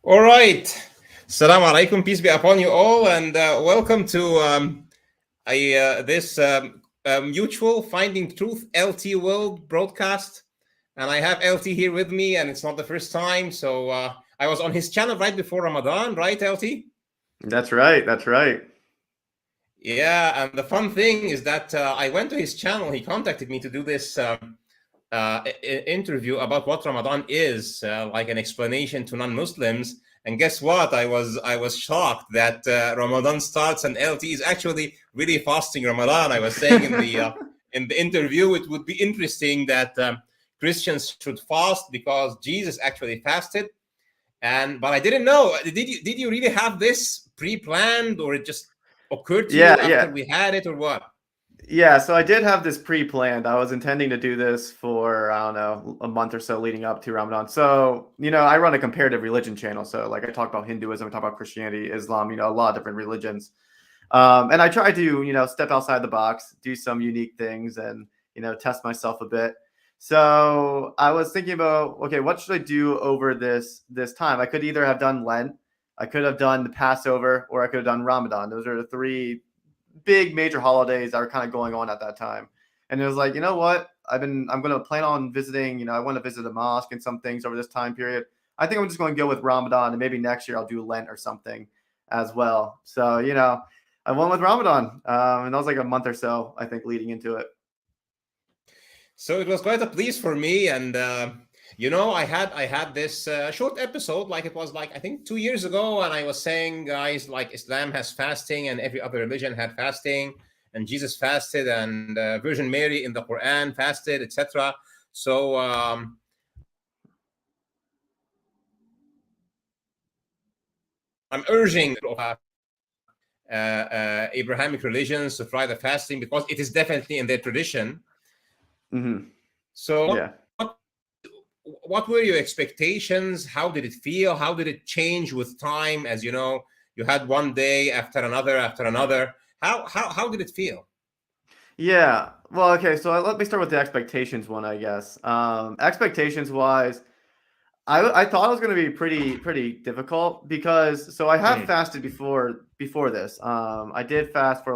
All right. Assalamu alaikum. Peace be upon you all, and welcome to this mutual Finding Truth LT World broadcast. And I have LT here with me, and it's not the first time. So I was on his channel right before Ramadan, right, LT? That's right. That's right. Yeah, and the fun thing is that I went to his channel. He contacted me to do this interview about what Ramadan is, like an explanation to non-Muslims. And guess what? I was shocked that Ramadan starts and LT is actually really fasting Ramadan. I was saying in the interview, it would be interesting that Christians should fast because Jesus actually fasted. But I didn't know. Did you really have this pre-planned, or it just occurred to you after we had it, or what? Yeah, so I did have this pre-planned. I was intending to do this for, I don't know, a month or so leading up to Ramadan. So, I run a comparative religion channel. So, like, I talk about Hinduism, I talk about Christianity, Islam, a lot of different religions. And I try to, step outside the box, do some unique things and, test myself a bit. So I was thinking about, okay, what should I do over this time? I could either have done Lent, I could have done the Passover, or I could have done Ramadan. Those are the three big major holidays that are kind of going on at that time. And it was like, you know what? I'm going to plan on visiting, I want to visit a mosque and some things over this time period. I think I'm just going to go with Ramadan, and maybe next year I'll do Lent or something as well. So, I went with Ramadan. And that was like a month or so, I think, leading into it. So it was quite a please for me. And, I had this short episode, like it was like, I think 2 years ago. And I was saying, guys, like Islam has fasting and every other religion had fasting, and Jesus fasted, and Virgin Mary in the Quran fasted, etc. So I'm urging Abrahamic religions to try the fasting because it is definitely in their tradition. Mm-hmm. So what were your expectations? How did it feel? How did it change with time? As you know, you had one day after another. How did it feel? Yeah. Well, okay. So let me start with the expectations one, I guess. Expectations wise, I thought it was going to be pretty difficult because I have fasted before this. I did fast for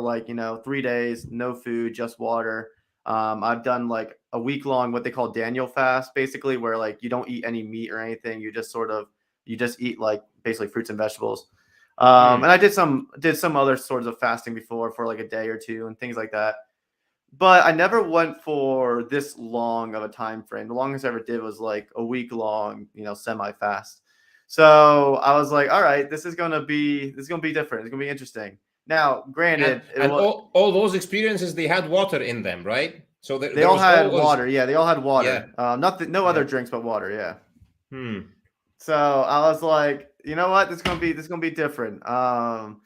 3 days, no food, just water. I've done like a week long what they call Daniel fast, basically where like you don't eat any meat or anything. You just eat like basically fruits and vegetables. And I did some other sorts of fasting before for like a day or two and things like that. But I never went for this long of a time frame. The longest I ever did was like a week long, semi-fast. So I was like, all right, this is gonna be different. It's gonna be interesting. Now, granted, all those experiences, they had water in them, right? So they all had water. Yeah, they all had water. Yeah. No other drinks but water. Yeah. So I was like, you know what? This is gonna be different. So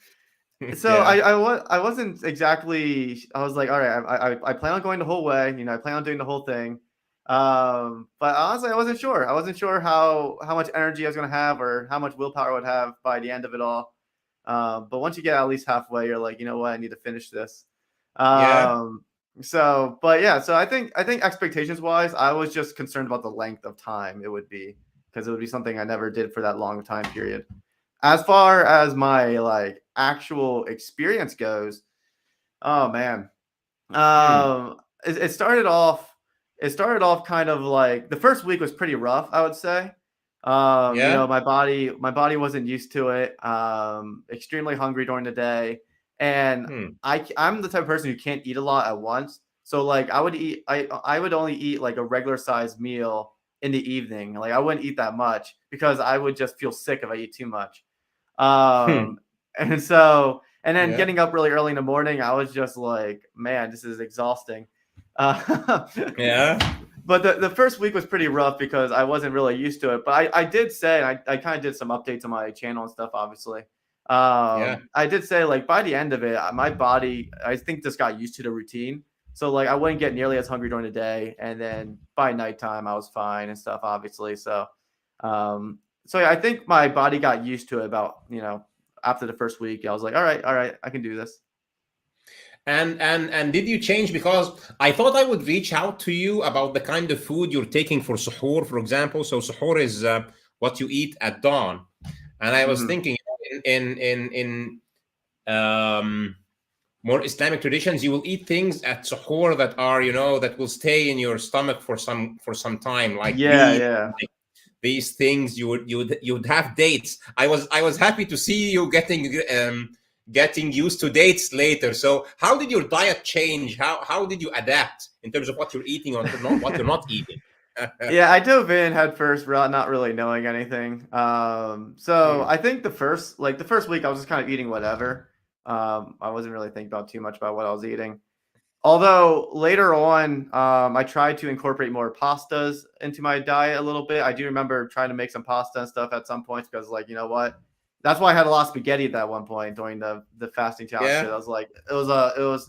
I wasn't exactly. I was like, all right, I plan on going the whole way. I plan on doing the whole thing. But honestly, I wasn't sure. I wasn't sure how much energy I was gonna have or how much willpower I would have by the end of it all. But once you get at least halfway, you're like, you know what, I need to finish this. So I think expectations wise, I was just concerned about the length of time it would be, because it would be something I never did for that long time period. As far as my like actual experience goes, oh man, it started off kind of like the first week was pretty rough, I would say. My body wasn't used to it. Extremely hungry during the day, and I'm the type of person who can't eat a lot at once. So like I would only eat like a regular sized meal in the evening. Like I wouldn't eat that much because I would just feel sick if I eat too much. And then getting up really early in the morning, I was just like, man, this is exhausting. But the first week was pretty rough because I wasn't really used to it. But I did say, I kind of did some updates on my channel and stuff, obviously. I did say, like, by the end of it, my body, I think, just got used to the routine. So, like, I wouldn't get nearly as hungry during the day. And then by nighttime, I was fine and stuff, obviously. So I think my body got used to it about, after the first week. I was like, all right, I can do this. And did you change? Because I thought I would reach out to you about the kind of food you're taking for suhoor, for example. So suhoor is what you eat at dawn. And I was Hmm. thinking, in more Islamic traditions, you will eat things at suhoor that are, that will stay in your stomach for some time, like Yeah, beef, yeah. like these things. You would have dates. I was happy to see you getting used to dates later. So how did your diet change? How did you adapt in terms of what you're eating or not, what you're not eating? Yeah, I dove in head first, not really knowing anything. So Hmm. I think the first week I was just kind of eating whatever. I wasn't really thinking about too much about what I was eating. Although later on, I tried to incorporate more pastas into my diet a little bit. I do remember trying to make some pasta and stuff at some points because, like, you know what? That's why I had a lot of spaghetti at that one point during the fasting challenge because I Yeah, was like,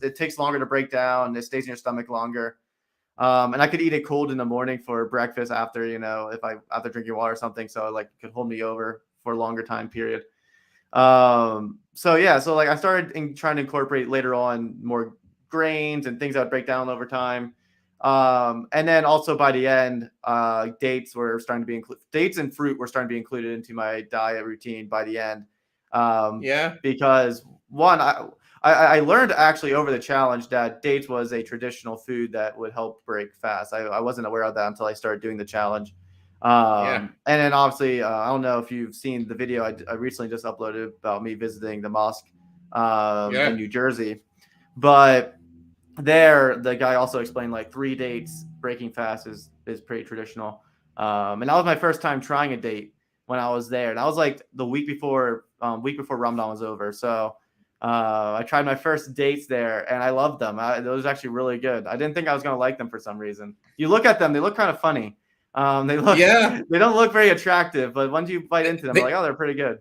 it takes longer to break down. It stays in your stomach longer. And I could eat it cold in the morning for breakfast after, if I after drinking water or something, so like it could hold me over for a longer time period. So yeah, so like I started trying to incorporate later on more grains and things that would break down over time. And then also by the end, dates and fruit were starting to be included into my diet routine by the end. Um, yeah, because one, I learned actually over the challenge that dates was a traditional food that would help break fast. I wasn't aware of that until I started doing the challenge. yeah, And then obviously, I don't know if you've seen the video I recently just uploaded about me visiting the mosque in yeah, New Jersey. But there, the guy also explained like 3 dates breaking fast is pretty traditional. And that was my first time trying a date when I was there. And that was like the week before Ramadan was over. So I tried my first dates there, and I loved them. It was actually really good. I didn't think I was gonna like them for some reason. You look at them; they look kind of funny. yeah. They don't look very attractive, but once you bite into them, you're like, They oh, they're pretty good.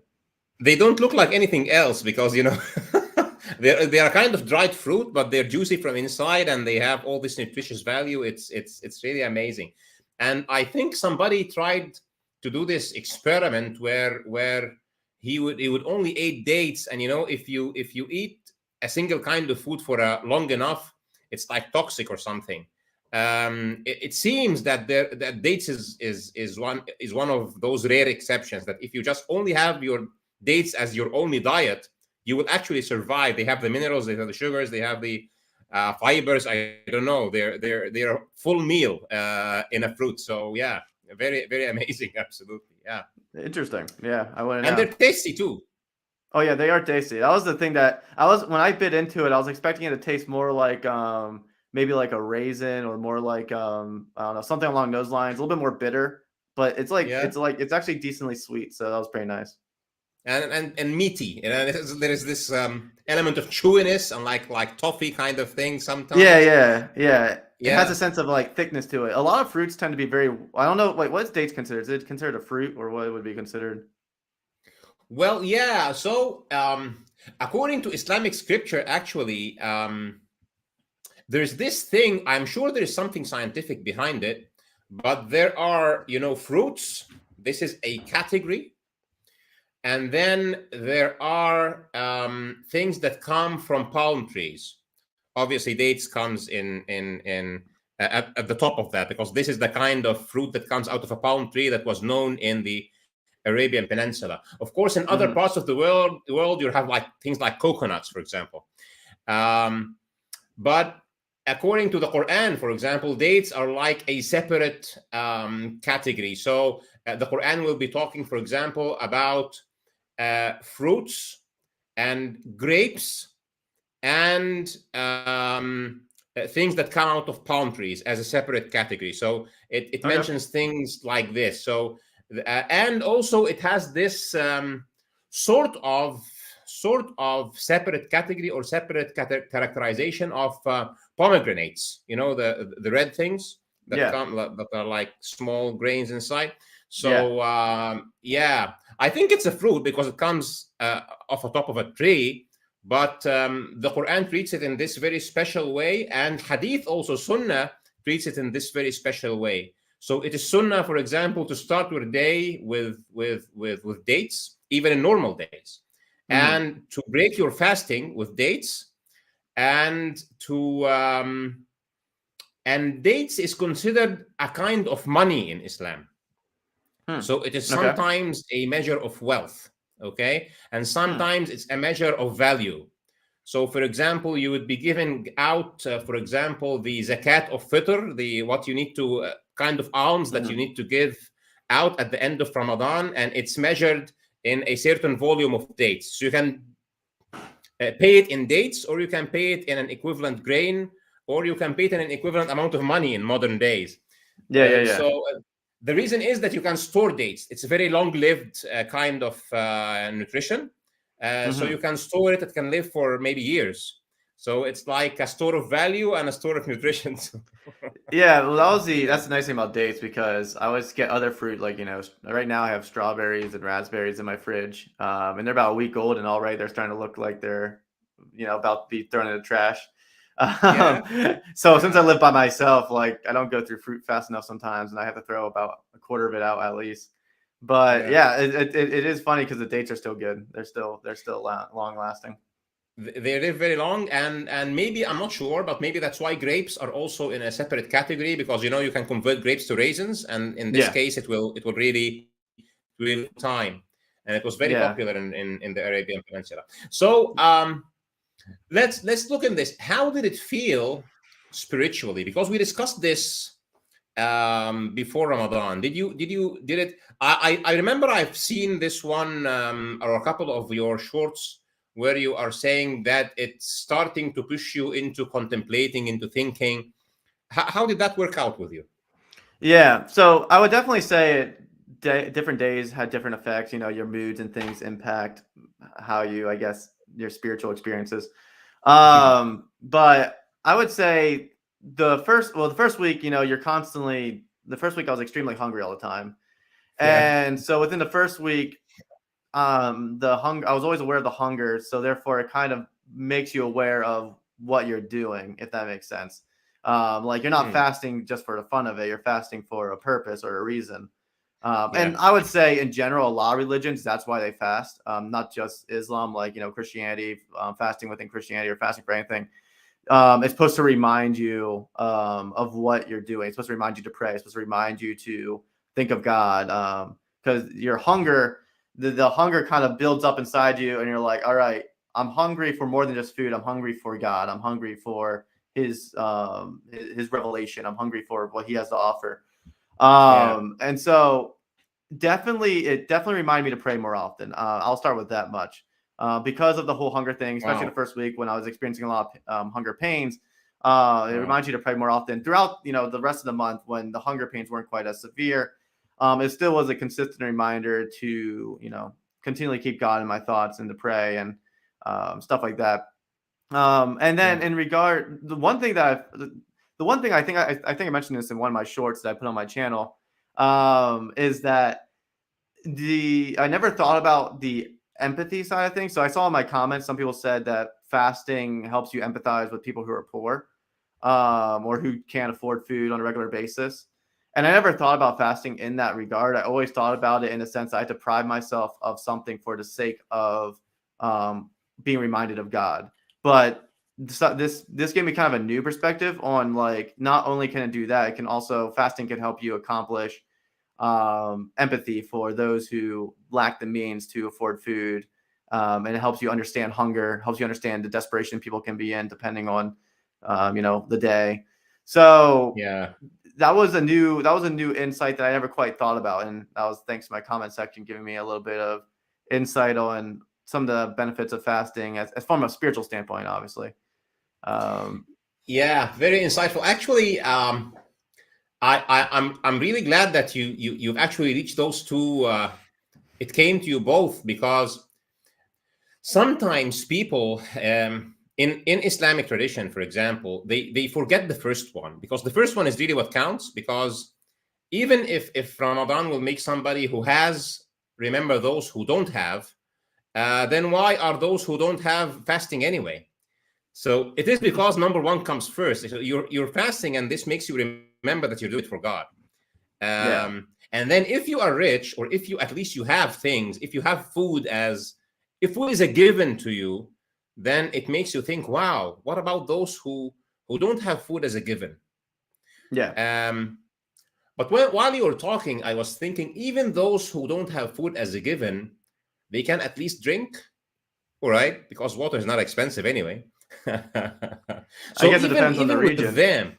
they don't look like anything else because they are kind of dried fruit, but they're juicy from inside and they have all this nutritious value. It's really amazing. And I think somebody tried to do this experiment where he would only eat dates, and if you eat a single kind of food for long enough, it's like toxic or something. It seems that dates is one of those rare exceptions, that if you just only have your dates as your only diet, you will actually survive. They have the minerals, they have the sugars, they have the fibers. I don't know. They're a full meal in a fruit. So yeah, very very amazing. Absolutely, yeah, Interesting. Yeah, I wouldn't and know. they're tasty too. Oh yeah, they are tasty. That was the thing that I was when I bit into it. I was expecting it to taste more like maybe like a raisin or more like I don't know, something along those lines, a little bit more bitter. But Yeah, it's actually decently sweet, so that was pretty nice. and meaty. There is this element of chewiness and like toffee kind of thing Yeah, sometimes. yeah, yeah. It has a Yeah. sense of like thickness to it. A lot of fruits tend to be very. I don't know. Wait, what's dates considered? Is it considered a fruit or what would be considered? Well, yeah. So according to Islamic scripture, actually, there's this thing. I'm sure there's something scientific behind it, but there are, fruits. This is a category, and then there are things that come from palm trees. Obviously, dates comes at the top of that, because this is the kind of fruit that comes out of a palm tree that was known in the Arabian Peninsula. Of course, in other parts Hmm. of the world, you have like things like coconuts, for example. Um, but according to the Quran, for example, dates are like a separate category. So the Quran will be talking, for example, about fruits and grapes and things that come out of palm trees as a separate category. So it Okay. mentions things like this. So and also it has this sort of separate category or separate characterization of pomegranates. The red things that Yeah. come that are like small grains inside. Yeah. So yeah, I think it's a fruit because it comes off the top of a tree, but the Quran treats it in this very special way, and Hadith, also Sunnah, treats it in this very special way. So it is Sunnah, for example, to start your day with dates, even in normal days, Hmm. and to break your fasting with dates, and to and dates is considered a kind of money in Islam. Hmm. So it is Okay. sometimes a measure of wealth. Okay, and Hmm. sometimes it's a measure of value. So, for example, you would be giving out, for example, the zakat of fitr, the what you need to kind of alms that you Hmm. need to give out at the end of Ramadan, and it's measured in a certain volume of dates. So you can pay it in dates, or you can pay it in an equivalent grain, or you can pay it in an equivalent amount of money in modern days. Yeah, yeah, yeah. So the reason is that you can store dates. It's a very long-lived kind of nutrition. So Hmm. you can store it. It can live for maybe years. So it's like a store of value and a store of nutrition. Yeah, well, Yeah, that's the nice thing about dates because I always get other fruit like right now I have strawberries and raspberries in my fridge, and they're about a week old and already they're starting to look like they're about to be thrown in the trash. yeah, So since I yeah, live by myself, like I don't go through fruit fast enough sometimes, and I have to throw about a quarter of it out at least. But yeah. yeah, it is funny because the dates are still good. They're still long lasting. They live very long, and maybe I'm not sure, but maybe that's why grapes are also in a separate category, because you can convert grapes to raisins, and in this Yeah, case it will really time, and it was very popular yeah. in the Arabian Peninsula. So let's look in this. How did it feel spiritually? Because we discussed this before Ramadan. Did it? I remember I've seen this one or a couple of your shorts where you are saying that it's starting to push you into contemplating, into thinking. How did that work out with you? Yeah, so I would definitely say different days had different effects. Your moods and things impact how you, I guess, your spiritual experiences. But I would say the first week, the first week I was extremely hungry all the time, Yeah, and so within the first week, the hunger I was always aware of the hunger, so therefore it kind of makes you aware of what you're doing, if that makes sense. Like you're not hmm, fasting just for the fun of it, you're fasting for a purpose or a reason. And yeah, I would say in general, a lot of religions, that's why they fast. Not just Islam, like Christianity, fasting within Christianity or fasting for anything. It's supposed to remind you of what you're doing. It's supposed to remind you to pray. It's supposed to remind you to think of God. Because your hunger, the hunger kind of builds up inside you, and you're like, all right, I'm hungry for more than just food. I'm hungry for God. I'm hungry for his revelation. I'm hungry for what he has to offer. yeah. And so it definitely reminded me to pray more often. I'll start with that much. Because of the whole hunger thing, especially the Wow. first week when I was experiencing a lot of hunger pains, it Wow. reminds you to pray more often. Throughout, the rest of the month when the hunger pains weren't quite as severe, it still was a consistent reminder to, continually keep God in my thoughts and to pray and stuff like that. And then Yeah. in regard, the one thing I think I mentioned this in one of my shorts that I put on my channel, is that I never thought about the empathy side of things. So I saw in my comments some people said that fasting helps you empathize with people who are poor, or who can't afford food on a regular basis. And I never thought about fasting in that regard. I always thought about it in the sense that I deprive myself of something for the sake of being reminded of God. But this gave me kind of a new perspective on, like, not only can it do that, it can also fasting can help you accomplish empathy for those who lack the means to afford food. And it helps you understand hunger, helps you understand the desperation people can be in depending on, the day. So Yeah. that was a new insight that I never quite thought about, and that was thanks to my comment section giving me a little bit of insight on some of the benefits of fasting as from a spiritual standpoint, obviously. Um, Yeah. Very insightful. Actually, I'm really glad that you've actually reached those two. It came to you both, because sometimes people in Islamic tradition, for example, they forget the first one, because the first one is really what counts. Because even if Ramadan will make somebody who has remember those who don't have, then why are those who don't have fasting anyway? So it is because number one comes first. So you're fasting, and this makes you remember that you're doing it for God. yeah, And then if you are rich, or if you at least you have things, if you have food, as if food is a given to you, then it makes you think, wow, what about those who don't have food as a given? yeah, Um, but while you were talking, I was thinking, even those who don't have food as a given, they can at least drink, all right, because water is not expensive anyway. I So guess it depends on the even with region. them,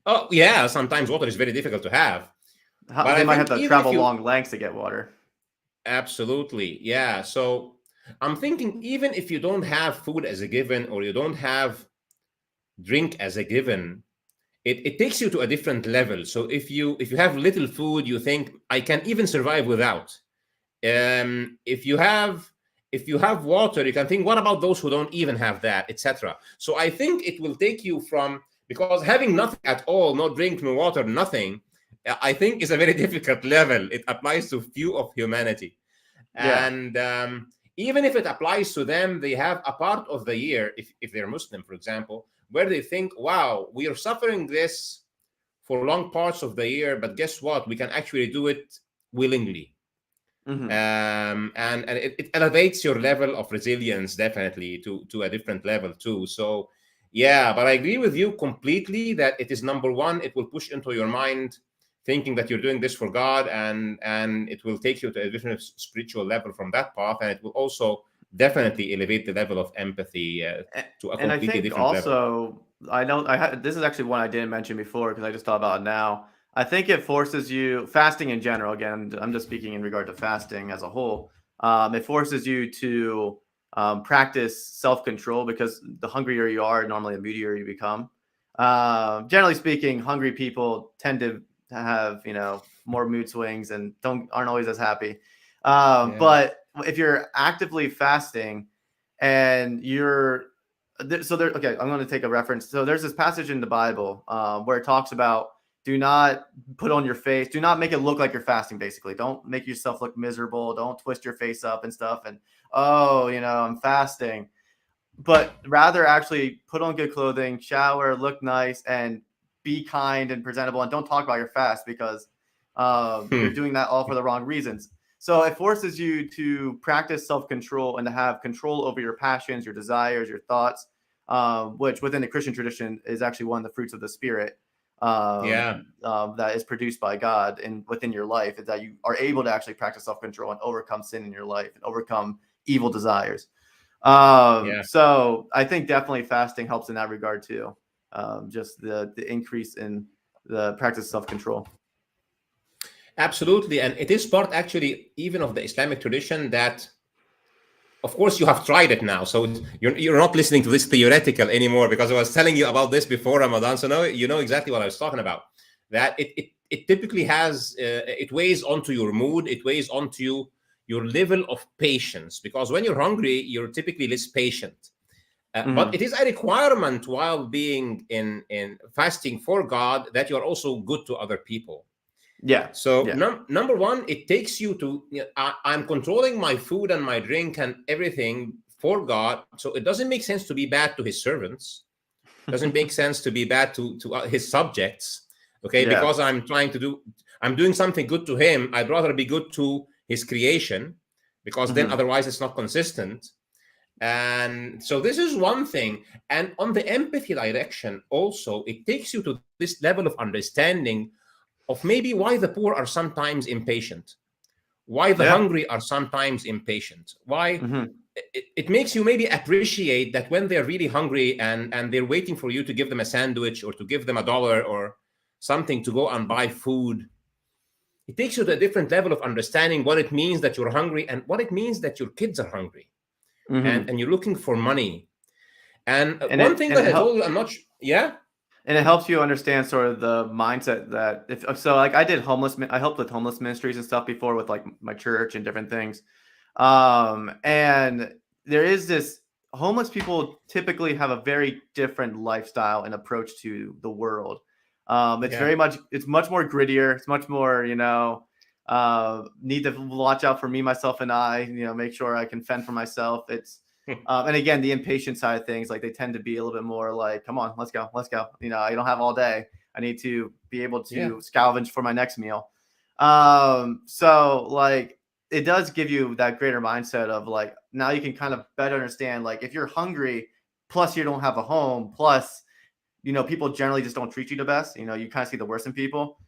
oh yeah, sometimes water is very difficult to have. But They I might have think to even if travel you long lengths to get water. absolutely, yeah. So I'm thinking even if you don't have food as a given or you don't have drink as a given, it takes you to a different level. So if you have little food, you think I can even survive without. If you have water, you can think, what about those who don't even have that, etc. So I think it will take you from, because having nothing at all, no drink, no water, nothing, I think is a very difficult level. It applies to few of humanity. Yeah. And even if it applies to them, they have a part of the year, if they're Muslim, for example, where they think, wow, we are suffering this for long parts of the year, but guess what? We can actually do it willingly. Hmm. And it elevates your level of resilience definitely to a different level too. So yeah, but I agree with you completely that it is, number one, it will push into your mind thinking that you're doing this for God, and it will take you to a different spiritual level from that path, and it will also definitely elevate the level of empathy to a And I completely think different level. also, this is actually one I didn't mention before because I just thought about it now. I think it forces you, fasting in general, again, I'm just speaking in regard to fasting as a whole. It forces you to practice self control because the hungrier you are, normally the moodier you become. Generally speaking, hungry people tend to have, more mood swings and aren't always as happy. Yeah. But if you're actively fasting, and you're so there, okay, I'm going to take a reference. So there's this passage in the Bible where it talks about, do not put on your face, do not make it look like you're fasting. Basically, don't make yourself look miserable, don't twist your face up and stuff, and oh, I'm fasting. But rather actually put on good clothing, shower, look nice, and be kind and presentable, and don't talk about your fast because you're Hmm. doing that all for the wrong reasons. So it forces you to practice self-control and to have control over your passions, your desires, your thoughts, which within the Christian tradition is actually one of the fruits of the Spirit Yeah. that is produced by God and within your life, is that you are able to actually practice self-control and overcome sin in your life and overcome evil desires. Yeah. So I think definitely fasting helps in that regard too. Just the increase in the practice of self-control. Absolutely. And it is part actually even of the Islamic tradition that, of course, you have tried it now. So you're not listening to this theoretical anymore, because I was telling you about this before Ramadan. So now you know exactly what I was talking about. That it typically has, it weighs onto your mood, it weighs onto your level of patience. Because when you're hungry, you're typically less patient. But Mm-hmm. it is a requirement while being in fasting for God that you are also good to other people. Yeah. So Yeah. number one, it takes you to, I'm controlling my food and my drink and everything for God. So it doesn't make sense to be bad to his servants. Doesn't make sense to be bad to his subjects. Okay, Yeah. because I'm doing something good to him. I'd rather be good to his creation, because then Mm-hmm. otherwise it's not consistent. And so this is one thing. And on the empathy direction, also, it takes you to this level of understanding of maybe why the poor are sometimes impatient, why the Yeah. hungry are sometimes impatient, why Mm-hmm. it makes you maybe appreciate that when they're really hungry and they're waiting for you to give them a sandwich or to give them $1 or something to go and buy food. It takes you to a different level of understanding what it means that you're hungry and what it means that your kids are hungry, and Mm-hmm. and you're looking for money. And And one it thing and that it I help told you, I'm not yeah. and it helps you understand sort of the mindset that if so, like I helped with homeless ministries and stuff before with like my church and different things. And there is this homeless people typically have a very different lifestyle and approach to the world. Yeah. It's much more grittier. It's much more, need to watch out for me, myself, and I, make sure I can fend for myself. And again, the impatient side of things, like they tend to be a little bit more like, come on, let's go, let's go. I don't have all day. I need to be able Yeah. to scavenge for my next meal. So like it does give you that greater mindset of like, now you can kind of better understand, like if you're hungry, plus you don't have a home, plus, people generally just don't treat you the best. You kind of see the worst in people.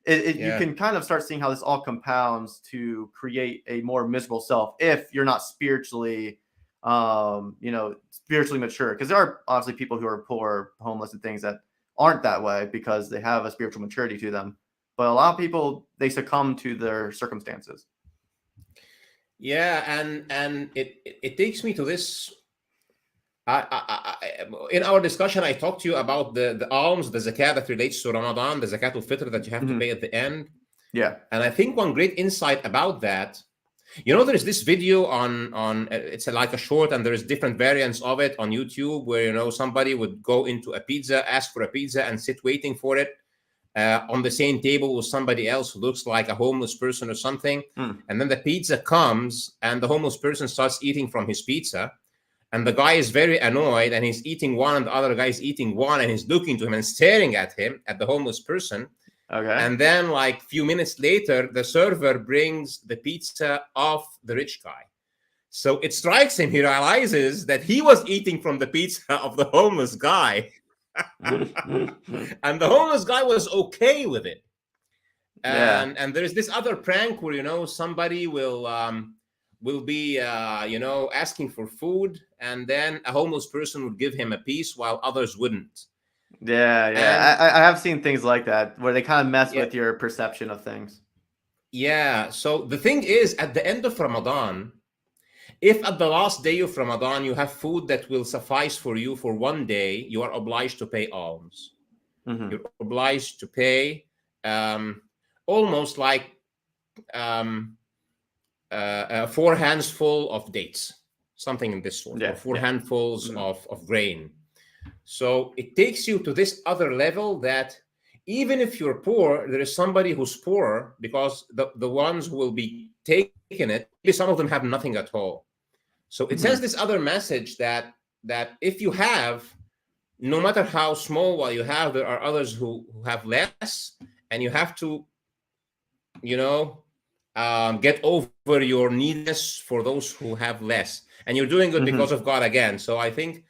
You Yeah. can kind of start seeing how this all compounds to create a more miserable self if you're not spiritually, spiritually mature. Because there are obviously people who are poor, homeless, and things that aren't that way because they have a spiritual maturity to them. But a lot of people, they succumb to their circumstances. Yeah, and it takes me to this. In our discussion, I talked to you about the alms, the zakat that relates to Ramadan, the zakat al-fitr that you have to Mhm. pay at the end. Yeah. And I think one great insight about that, there's this video on it's like a short, and there's different variants of it on YouTube where somebody would go into a pizza, ask for a pizza, and sit waiting for it on the same table with somebody else who looks like a homeless person or something. Mm. And then the pizza comes, and the homeless person starts eating from his pizza. And the guy is very annoyed, and he's eating one, and the other guy is eating one, and he's looking to him and staring at him, at the homeless person. Okay. And then, like, few minutes later, the server brings the pizza of the rich guy. So it strikes him, he realizes that he was eating from the pizza of the homeless guy. And the homeless guy was okay with it. Yeah. And there's this other prank where somebody will be asking for food, and then a homeless person would give him a piece while others wouldn't. Yeah. And Yeah. I have seen things like that where they kind of mess yeah, with your perception of things. yeah. So the thing is, at the end of Ramadan, if at the last day of Ramadan you have food that will suffice for you for one day, you are obliged to pay alms. Hmm. You're obliged to pay um, almost like um, 4 handsful of dates, something in this sort, or Yeah. four Yeah. handfuls Mhm. of grain. So it takes you to this other level that even if you're poor, there is somebody who's poorer, because the ones who will be taking it, maybe some of them have nothing at all. So it sends Mhm. this other message that if you have, no matter how small what you have, there are others who have less, and you have to, you know, get over your neediness for those who have less, and you're doing it because Mhm. of God again. So I think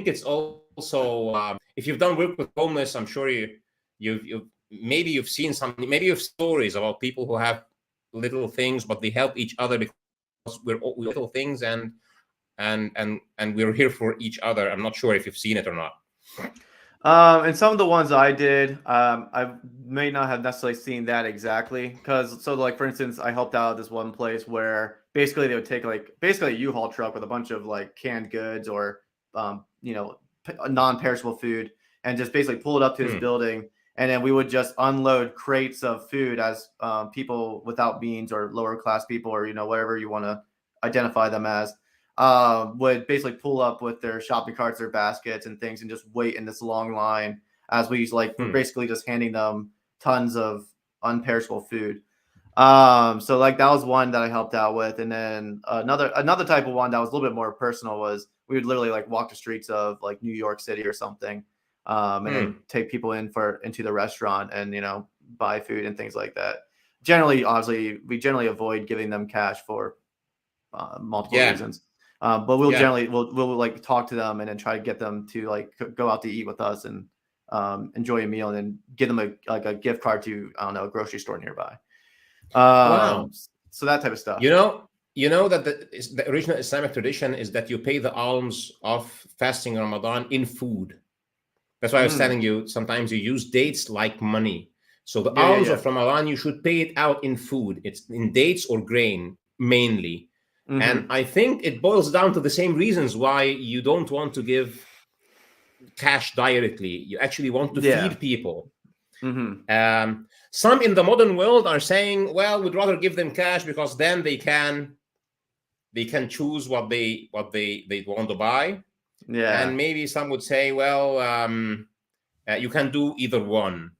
it's also if you've done work with homeless, I'm sure you've maybe you've seen some, maybe you've stories about people who have little things, but they help each other because we're all little things, and we're here for each other. I'm not sure if you've seen it or not. And some of the ones I did, I may not have necessarily seen that exactly. Because, so like, for instance, I helped out at this one place where basically they would take like basically a U-Haul truck with a bunch of like canned goods or, non-perishable food, and just basically pull it up to this Hmm. building. And then we would just unload crates of food as people without means or lower class people, or, whatever you want to identify them as, would basically pull up with their shopping carts, their baskets, and things, and just wait in this long line as we're Hmm. basically just handing them tons of unperishable food. So like that was one that I helped out with, and then another type of one that was a little bit more personal was we would literally like walk the streets of like New York City or something, and then Hmm. take people into the restaurant and buy food and things like that. Generally, obviously, we generally avoid giving them cash for multiple Yeah. reasons. But we'll Yeah. generally we'll like talk to them and then try to get them to like go out to eat with us and enjoy a meal, and then give them a gift card to, I don't know, a grocery store nearby. Wow. So that type of stuff. You know that the original Islamic tradition is that you pay the alms of fasting Ramadan in food. That's why I was Mm. telling you, sometimes you use dates like money. So the Yeah, yeah, alms yeah. of Ramadan, you should pay it out in food. It's in dates or grain mainly. And Mm-hmm. I think it boils down to the same reasons why you don't want to give cash directly. You actually want to Yeah. feed people. Mm-hmm. Some in the modern world are saying, well, we'd rather give them cash because then they can choose what they want to buy. Yeah. And maybe some would say, well, you can do either one.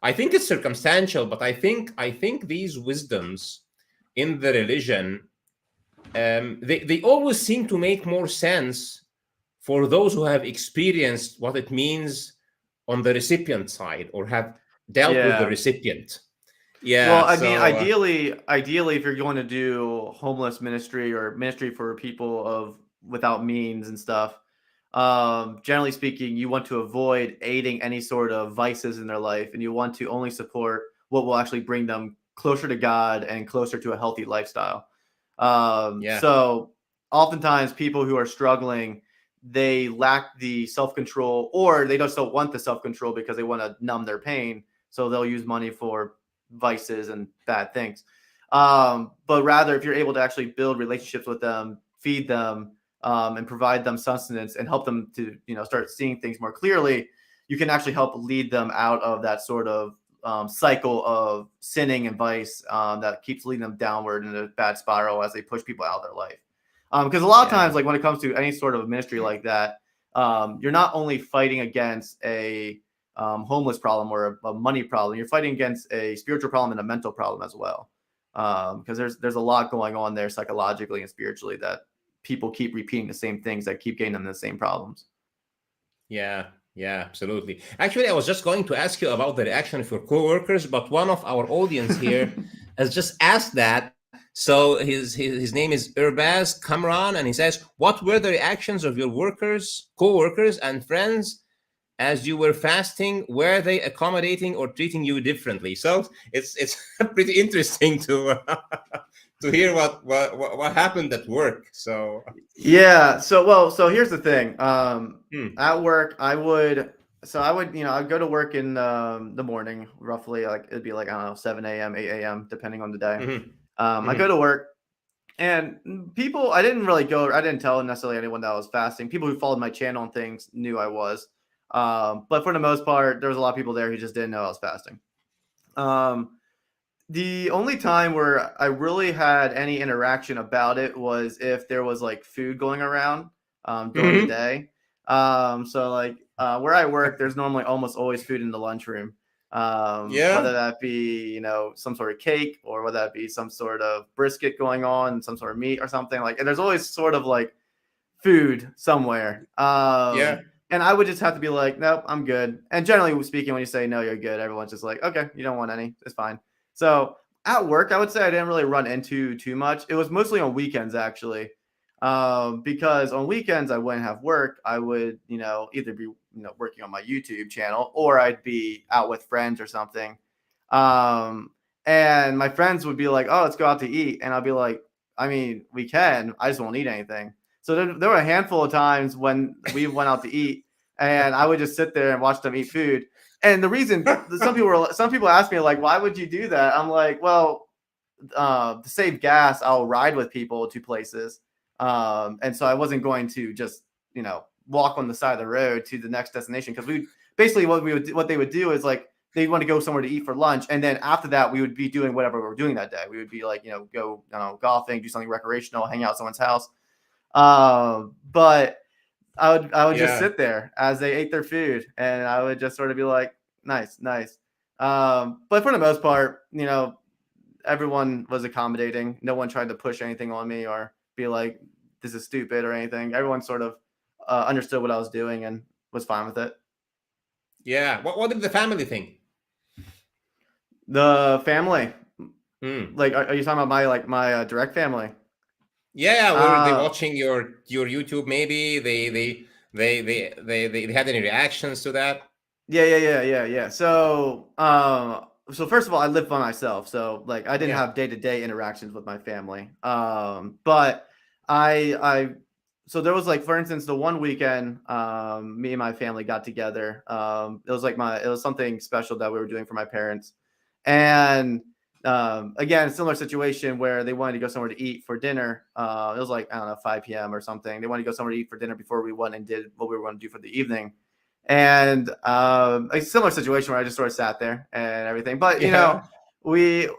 I think it's circumstantial, but I think these wisdoms in the religion, they always seem to make more sense for those who have experienced what it means on the recipient side, or have dealt with the Yeah. recipient. Well, Yeah. I mean, So ideally, if you're going to do homeless ministry or ministry for people of without means and stuff, Generally speaking, you want to avoid aiding any sort of vices in their life, and you want to only support what will actually bring them closer to God and closer to a healthy lifestyle. Yeah. So oftentimes people who are struggling, they lack the self-control, or they just don't want the self-control because they want to numb their pain. So they'll use money for vices and bad things. But rather, if you're able to actually build relationships with them, feed them, and provide them sustenance and help them to, start seeing things more clearly, you can actually help lead them out of that sort of cycle of sinning and vice that keeps leading them downward in a bad spiral as they push people out of their life. Because a lot of times, Yeah. like when it comes to any sort of ministry like that, you're not only fighting against a homeless problem or a money problem, you're fighting against a spiritual problem and a mental problem as well. Because there's a lot going on there psychologically and spiritually that people keep repeating the same things that keep getting them the same problems. Yeah, yeah, absolutely. Actually, I was just going to ask you about the reaction of your coworkers, but one of our audience here has just asked that. So his name is Urbaz Kamran, and he says, "What were the reactions of your workers, co-workers, and friends as you were fasting? Were they accommodating or treating you differently?" So it's pretty interesting to to hear what happened at work. So, Yeah. So here's the thing. hmm, At work, I'd go to work in the morning, roughly like it'd be like, I don't know, 7 a.m., 8 a.m., depending on the day. hmm, I go hmm, to work, and people, I didn't tell necessarily anyone that I was fasting. People who followed my channel and things knew I was. But for the most part, there was a lot of people there who just didn't know I was fasting. Um, the only time where I really had any interaction about it was if there was like food going around during the hmm. day. So like where I work, there's normally almost always food in the lunchroom. Whether Yeah, that be, some sort of cake, or whether that be some sort of brisket going on, some sort of meat or something, like, and there's always sort of like food somewhere. yeah. And I would just have to be like, nope, I'm good. And generally speaking, when you say no, you're good, everyone's just like, okay, you don't want any, it's fine. So at work, I would say I didn't really run into too much. It was mostly on weekends, actually, because on weekends I wouldn't have work. I would, either be, working on my YouTube channel, or I'd be out with friends or something. Um, and my friends would be like, oh, let's go out to eat, and I'll be like, I mean, we can. I just won't eat anything. So there were a handful of times when we went out to eat, and I would just sit there and watch them eat food. And the reason, some people ask me like, why would you do that? I'm like, well, to save gas, I'll ride with people to places, and so I wasn't going to just walk on the side of the road to the next destination, because we basically what they would do is like they'd want to go somewhere to eat for lunch, and then after that we would be doing whatever we were doing that day. We would be like, go, golfing, do something recreational, hang out at someone's house. But I would just Yeah, sit there as they ate their food, and I would just sort of be like, nice, nice. But for the most part, everyone was accommodating. No one tried to push anything on me or be like, this is stupid or anything. Everyone sort of understood what I was doing and was fine with it. yeah. What did the family think? The family, Hmm. like, are you talking about my direct family? Yeah, were they Uh, watching your YouTube? Maybe they had any reactions to that? yeah. So first of all, I live by myself, so like I didn't Yeah. have day-to-day interactions with my family. But I so there was, like, for instance, the one weekend, me and my family got together. It was something special that we were doing for my parents, and again, similar situation where they wanted to go somewhere to eat for dinner. It was like, I don't know, 5 p.m. or something. They wanted to go somewhere to eat for dinner before we went and did what we were going to do for the evening. And a similar situation where I just sort of sat there and everything. But Yeah. we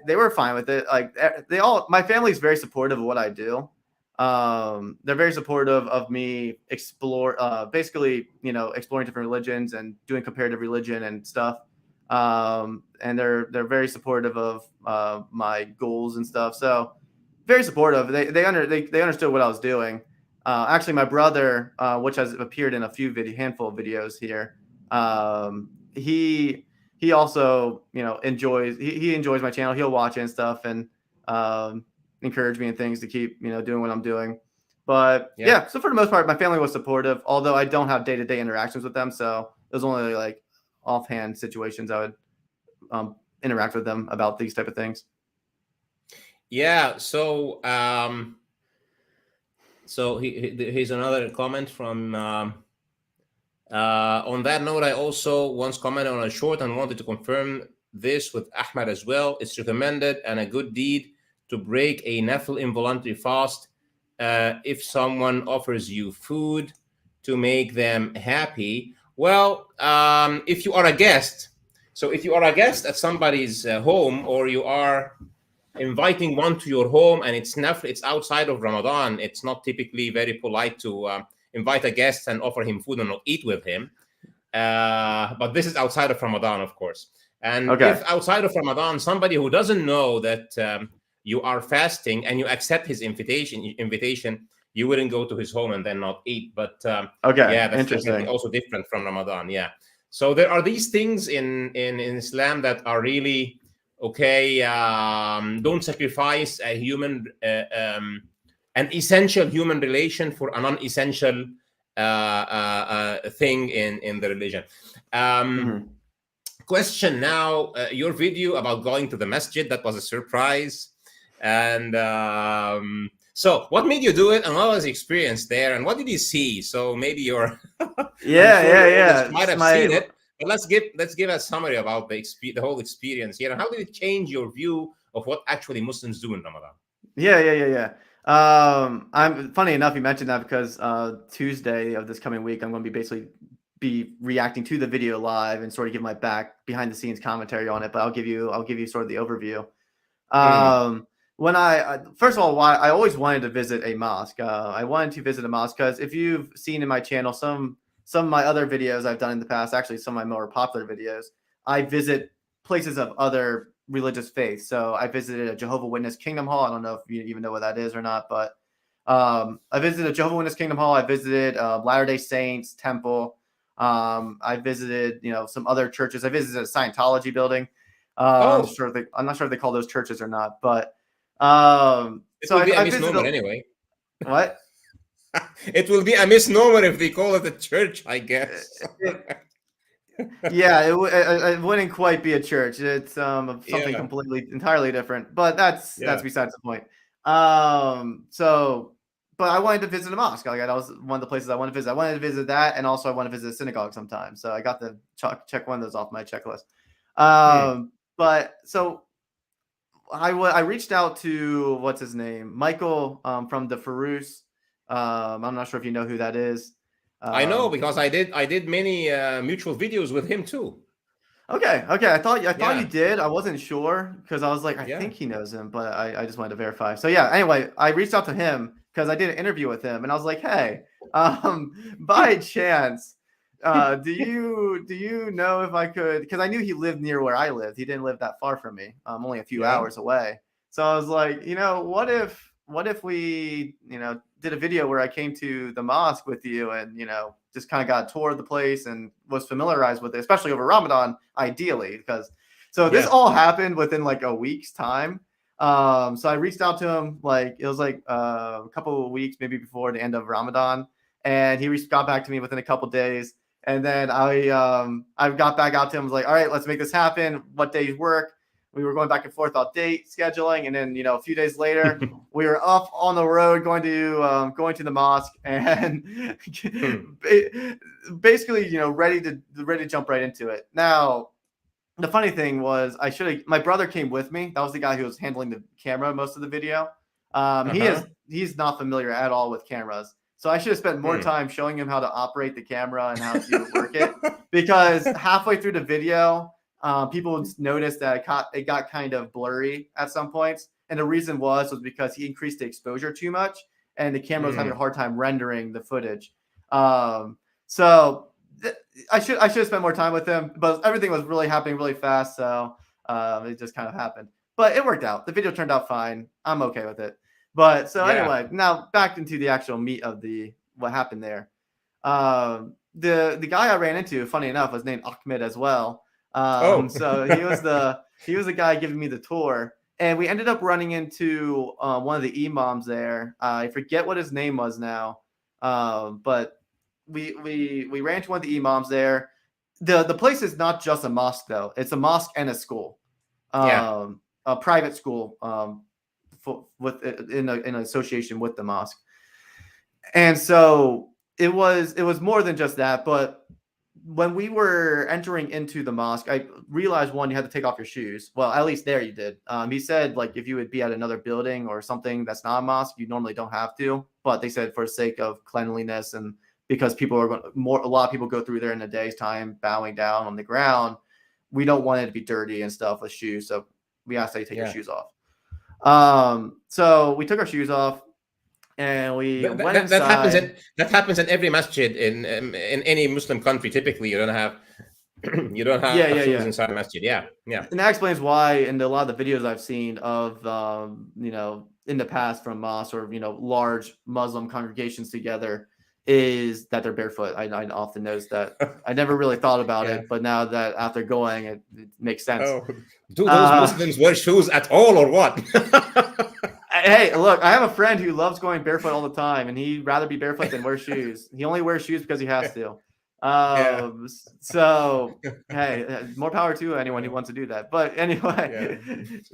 they were fine with it. Like, my family's very supportive of what I do. They're very supportive of me basically, exploring different religions and doing comparative religion and stuff. And they're very supportive of my goals and stuff. So very supportive. They understood what I was doing. Actually, my brother, which has appeared in a handful of videos here, he also, he enjoys my channel. He'll watch it and stuff, and um, encourage me and things to keep, doing what I'm doing. But Yeah. yeah, so for the most part, my family was supportive, although I don't have day-to-day interactions with them. So it was only like offhand situations I would interact with them about these type of things. Yeah. So here's another comment from. On that note, I also once commented on a short and wanted to confirm this with Ahmed as well. It's recommended and a good deed to break a nafil involuntary fast if someone offers you food to make them happy. Well, if you are a guest, so if you are a guest at somebody's home, or you are inviting one to your home and it's outside of Ramadan, it's not typically very polite to invite a guest and offer him food and not eat with him. But this is outside of Ramadan, of course. And Okay. if outside of Ramadan, somebody who doesn't know that you are fasting and you accept his invitation, you wouldn't go to his home and then not eat. But Okay. yeah, that's definitely Interesting. also different from Ramadan. Yeah. So there are these things in Islam that are really okay. Don't sacrifice an essential human relation for a non-essential thing in the religion. Mm-hmm. Question now, your video about going to the masjid, that was a surprise. And so what made you do it, and what was the experience there, and what did you see? So maybe you're I'm Yeah, sure yeah, your audience yeah. might It's have seen my it, but let's give a summary about the whole experience here, and how did it change your view of what actually Muslims do in Ramadan? Yeah. I'm funny enough you mentioned that because Tuesday of this coming week I'm going to be reacting to the video live and sort of give my behind the scenes commentary on it. But I'll give you sort of the overview. Mm, When first of all, why I always wanted to visit a mosque. I wanted to visit a mosque because if you've seen in my channel some of my other videos I've done in the past, actually some of my more popular videos, I visit places of other religious faiths. So I visited a Jehovah Witness Kingdom Hall. I don't know if you even know what that is or not, but I visited a Jehovah Witness Kingdom Hall. I visited Latter-day Saints Temple. I visited some other churches. I visited a Scientology building. oh, I'm not sure if they call those churches or not, but it so will be a I visited misnomer anyway. what? It will be a misnomer if they call it a church, I guess. Yeah, it wouldn't quite be a church. It's something Yeah, completely entirely different. But that's yeah. besides the point. So but I wanted to visit a mosque. Like that was one of the places I wanted to visit. I wanted to visit that, and also I want to visit a synagogue sometime. So I got to check one of those off my checklist. Hmm. But so I reached out to what's his name, Michael from the Farus. I'm not sure if you know who that is. I know Um, because I did many mutual videos with him too. Okay. I thought you Yeah, did. I wasn't sure because I was like, I yeah. think he knows him, but I just wanted to verify. So yeah. Anyway, I reached out to him because I did an interview with him, and I was like, hey, by chance, do you know if I could? Because I knew he lived near where I lived. He didn't live that far from me. Only a few Yeah. hours away. So I was like, what if we, did a video where I came to the mosque with you and, just kind of got a tour of the place and was familiarized with it, especially over Ramadan, ideally, because so this Yeah. all happened within like a week's time. So I reached out to him, like it was like a couple of weeks, maybe before the end of Ramadan, and he got back to me within a couple of days. And then I got back out to him, was like, all right, let's make this happen. What days work? We were going back and forth all date scheduling, and then a few days later, we were up on the road going to the mosque and Hmm. basically ready to jump right into it. Now the funny thing was my brother came with me. That was the guy who was handling the camera most of the video. Uh-huh. He's not familiar at all with cameras, so I should have spent more Hmm. time showing him how to operate the camera and how to work it, because halfway through the video people noticed that it got kind of blurry at some points, and the reason was because he increased the exposure too much, and the camera was having a Hmm. hard time rendering the footage. So I should have spent more time with him, but everything was really happening really fast, so it just kind of happened. But it worked out. The video turned out fine. I'm okay with it. But so Yeah. anyway, now back into the actual meat of what happened there. The guy I ran into, funny enough, was named Ahmed as well. Oh. So he was the guy giving me the tour, and we ended up running into one of the imams there. I forget what his name was now, but we ran into one of the imams there. The place is not just a mosque though; it's a mosque and a school, Yeah. a private school, in association with the mosque. And so it was more than just that. But when we were entering into the mosque, I realized, one, you had to take off your shoes. Well, at least there you did. He said, like, if you would be at another building or something that's not a mosque, you normally don't have to. But they said for the sake of cleanliness and because people are going a lot of people go through there in a day's time, bowing down on the ground. We don't want it to be dirty and stuff with shoes, so we asked that you take your shoes off. So we took our shoes off. And we went inside. That happens in every masjid in any Muslim country. Typically, you don't have shoes inside a masjid. Yeah. And that explains why in a lot of the videos I've seen of in the past from mosques or large Muslim congregations together is that they're barefoot. I often notice that. I never really thought about it, but now that after going, it makes sense. Oh, do those Muslims wear shoes at all, or what? Hey, look, I have a friend who loves going barefoot all the time, and he'd rather be barefoot than wear shoes. He only wears shoes because he has to. So, hey, more power to anyone who wants to do that. But anyway,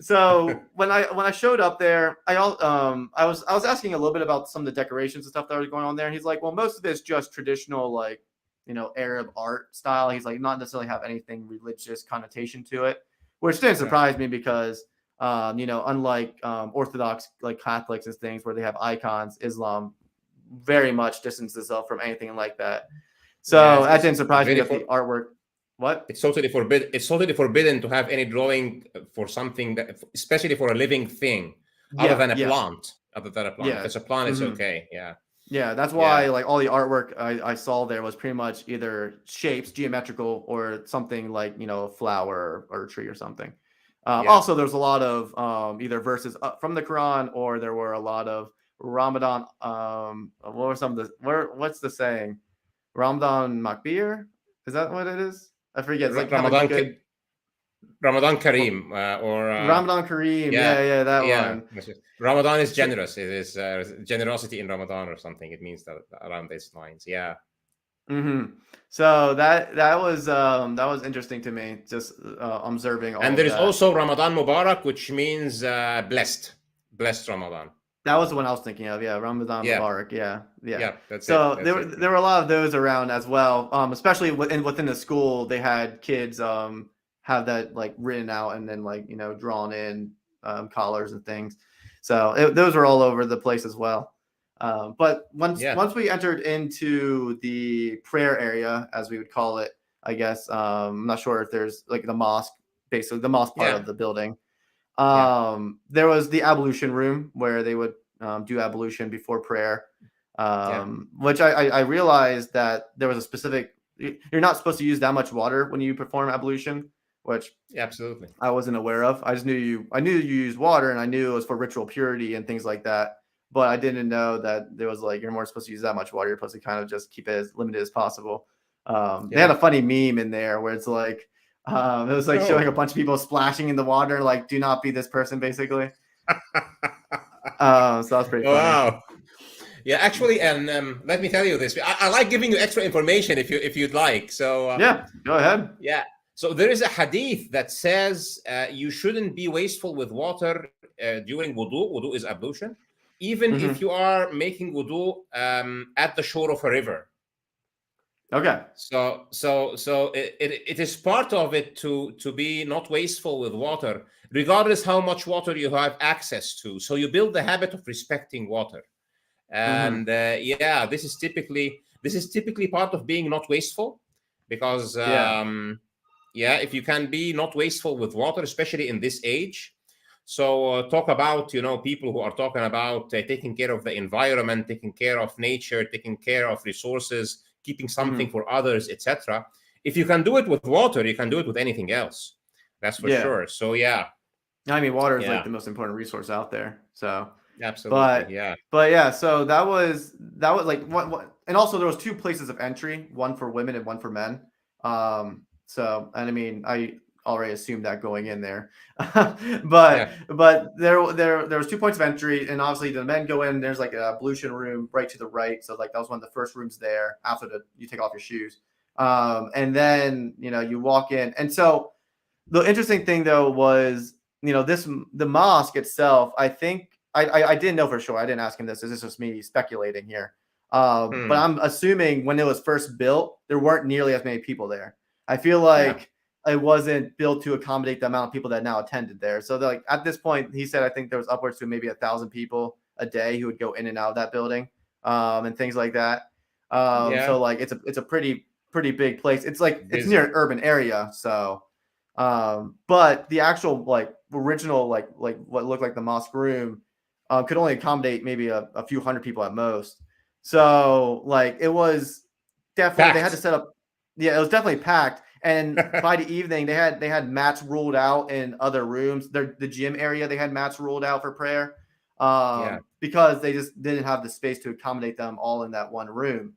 so when I showed up there, I was asking a little bit about some of the decorations and stuff that was going on there. And he's like, well, most of it's just traditional, like, Arab art style. He's like, not necessarily have anything religious connotation to it, which didn't surprise me because unlike Orthodox like Catholics and things where they have icons, Islam very much distances itself from anything like that. So that didn't surprise me that the artwork. What? It's totally forbidden. It's totally forbidden to have any drawing for something that, especially for a living thing, other than a plant. Other than a plant. If it's a plant, it's okay. Yeah. Yeah, that's why like all the artwork I saw there was pretty much either shapes, geometrical, or something like a flower or a tree or something. Also, there's a lot of either verses from the Quran, or there were a lot of Ramadan. What were some of the? What's the saying? Ramadan Makbir? Is that what it is? I forget. It's like Ramadan Kareem or Ramadan Kareem. Yeah, that one. Ramadan is generous. It is generosity in Ramadan or something. It means that around these lines. Yeah. Mm-hmm. So that was interesting to me, just observing all. And there is also Ramadan Mubarak, which means blessed Ramadan. That was the one I was thinking of. Yeah, Ramadan Mubarak. Yeah. That's so it. There were a lot of those around as well. Especially within the school, they had kids have that like written out and then like drawn in collars and things. So those were all over the place as well. But once we entered into the prayer area, as we would call it, I guess, I'm not sure if there's like the mosque, basically the mosque part of the building. There was the ablution room where they would do ablution before prayer, which I realized that there was a specific, you're not supposed to use that much water when you perform ablution, which absolutely I wasn't aware of. I knew you used water, and I knew it was for ritual purity and things like that. But I didn't know that there was like, you're more supposed to use that much water. You're supposed to kind of just keep it as limited as possible. They had a funny meme in there where it's like, it was like showing a bunch of people splashing in the water, like, do not be this person, basically. So that was pretty funny. Wow. Yeah, actually, and let me tell you this. I like giving you extra information if you'd like. So go ahead. Yeah. So there is a hadith that says you shouldn't be wasteful with water during wudu. Wudu is ablution. Even if you are making wudu at the shore of a river. Okay. So it is part of it to be not wasteful with water, regardless how much water you have access to. So you build the habit of respecting water, and this is typically part of being not wasteful, because if you can be not wasteful with water, especially in this age. So talk about, people who are talking about taking care of the environment, taking care of nature, taking care of resources, keeping something for others, etc. If you can do it with water, you can do it with anything else. That's for sure. So I mean, water is like the most important resource out there. So absolutely, But so that was like what, and also there was two places of entry, one for women and one for men. So, and I mean, already assumed that going in there. Yeah. but there was 2 points of entry, and obviously the men go in. There's like a ablution room right to the right, so like that was one of the first rooms there after you take off your shoes. And then you walk in, and so the interesting thing though was the mosque itself. I think I didn't know for sure. I didn't ask him this. This is just me speculating here. But I'm assuming when it was first built, there weren't nearly as many people there. I feel like it wasn't built to accommodate the amount of people that now attended there. So like at this point, he said I think there was upwards to maybe 1,000 people a day who would go in and out of that building, and things like that. So like it's a pretty big place. It's like it's near an urban area, so. But the actual like original like what looked like the mosque room could only accommodate maybe a few hundred people at most. So like it was definitely Packed. They had to set up. Yeah, it was definitely packed. And by the evening, they had mats ruled out in other rooms. The gym area, they had mats ruled out for prayer, because they just didn't have the space to accommodate them all in that one room,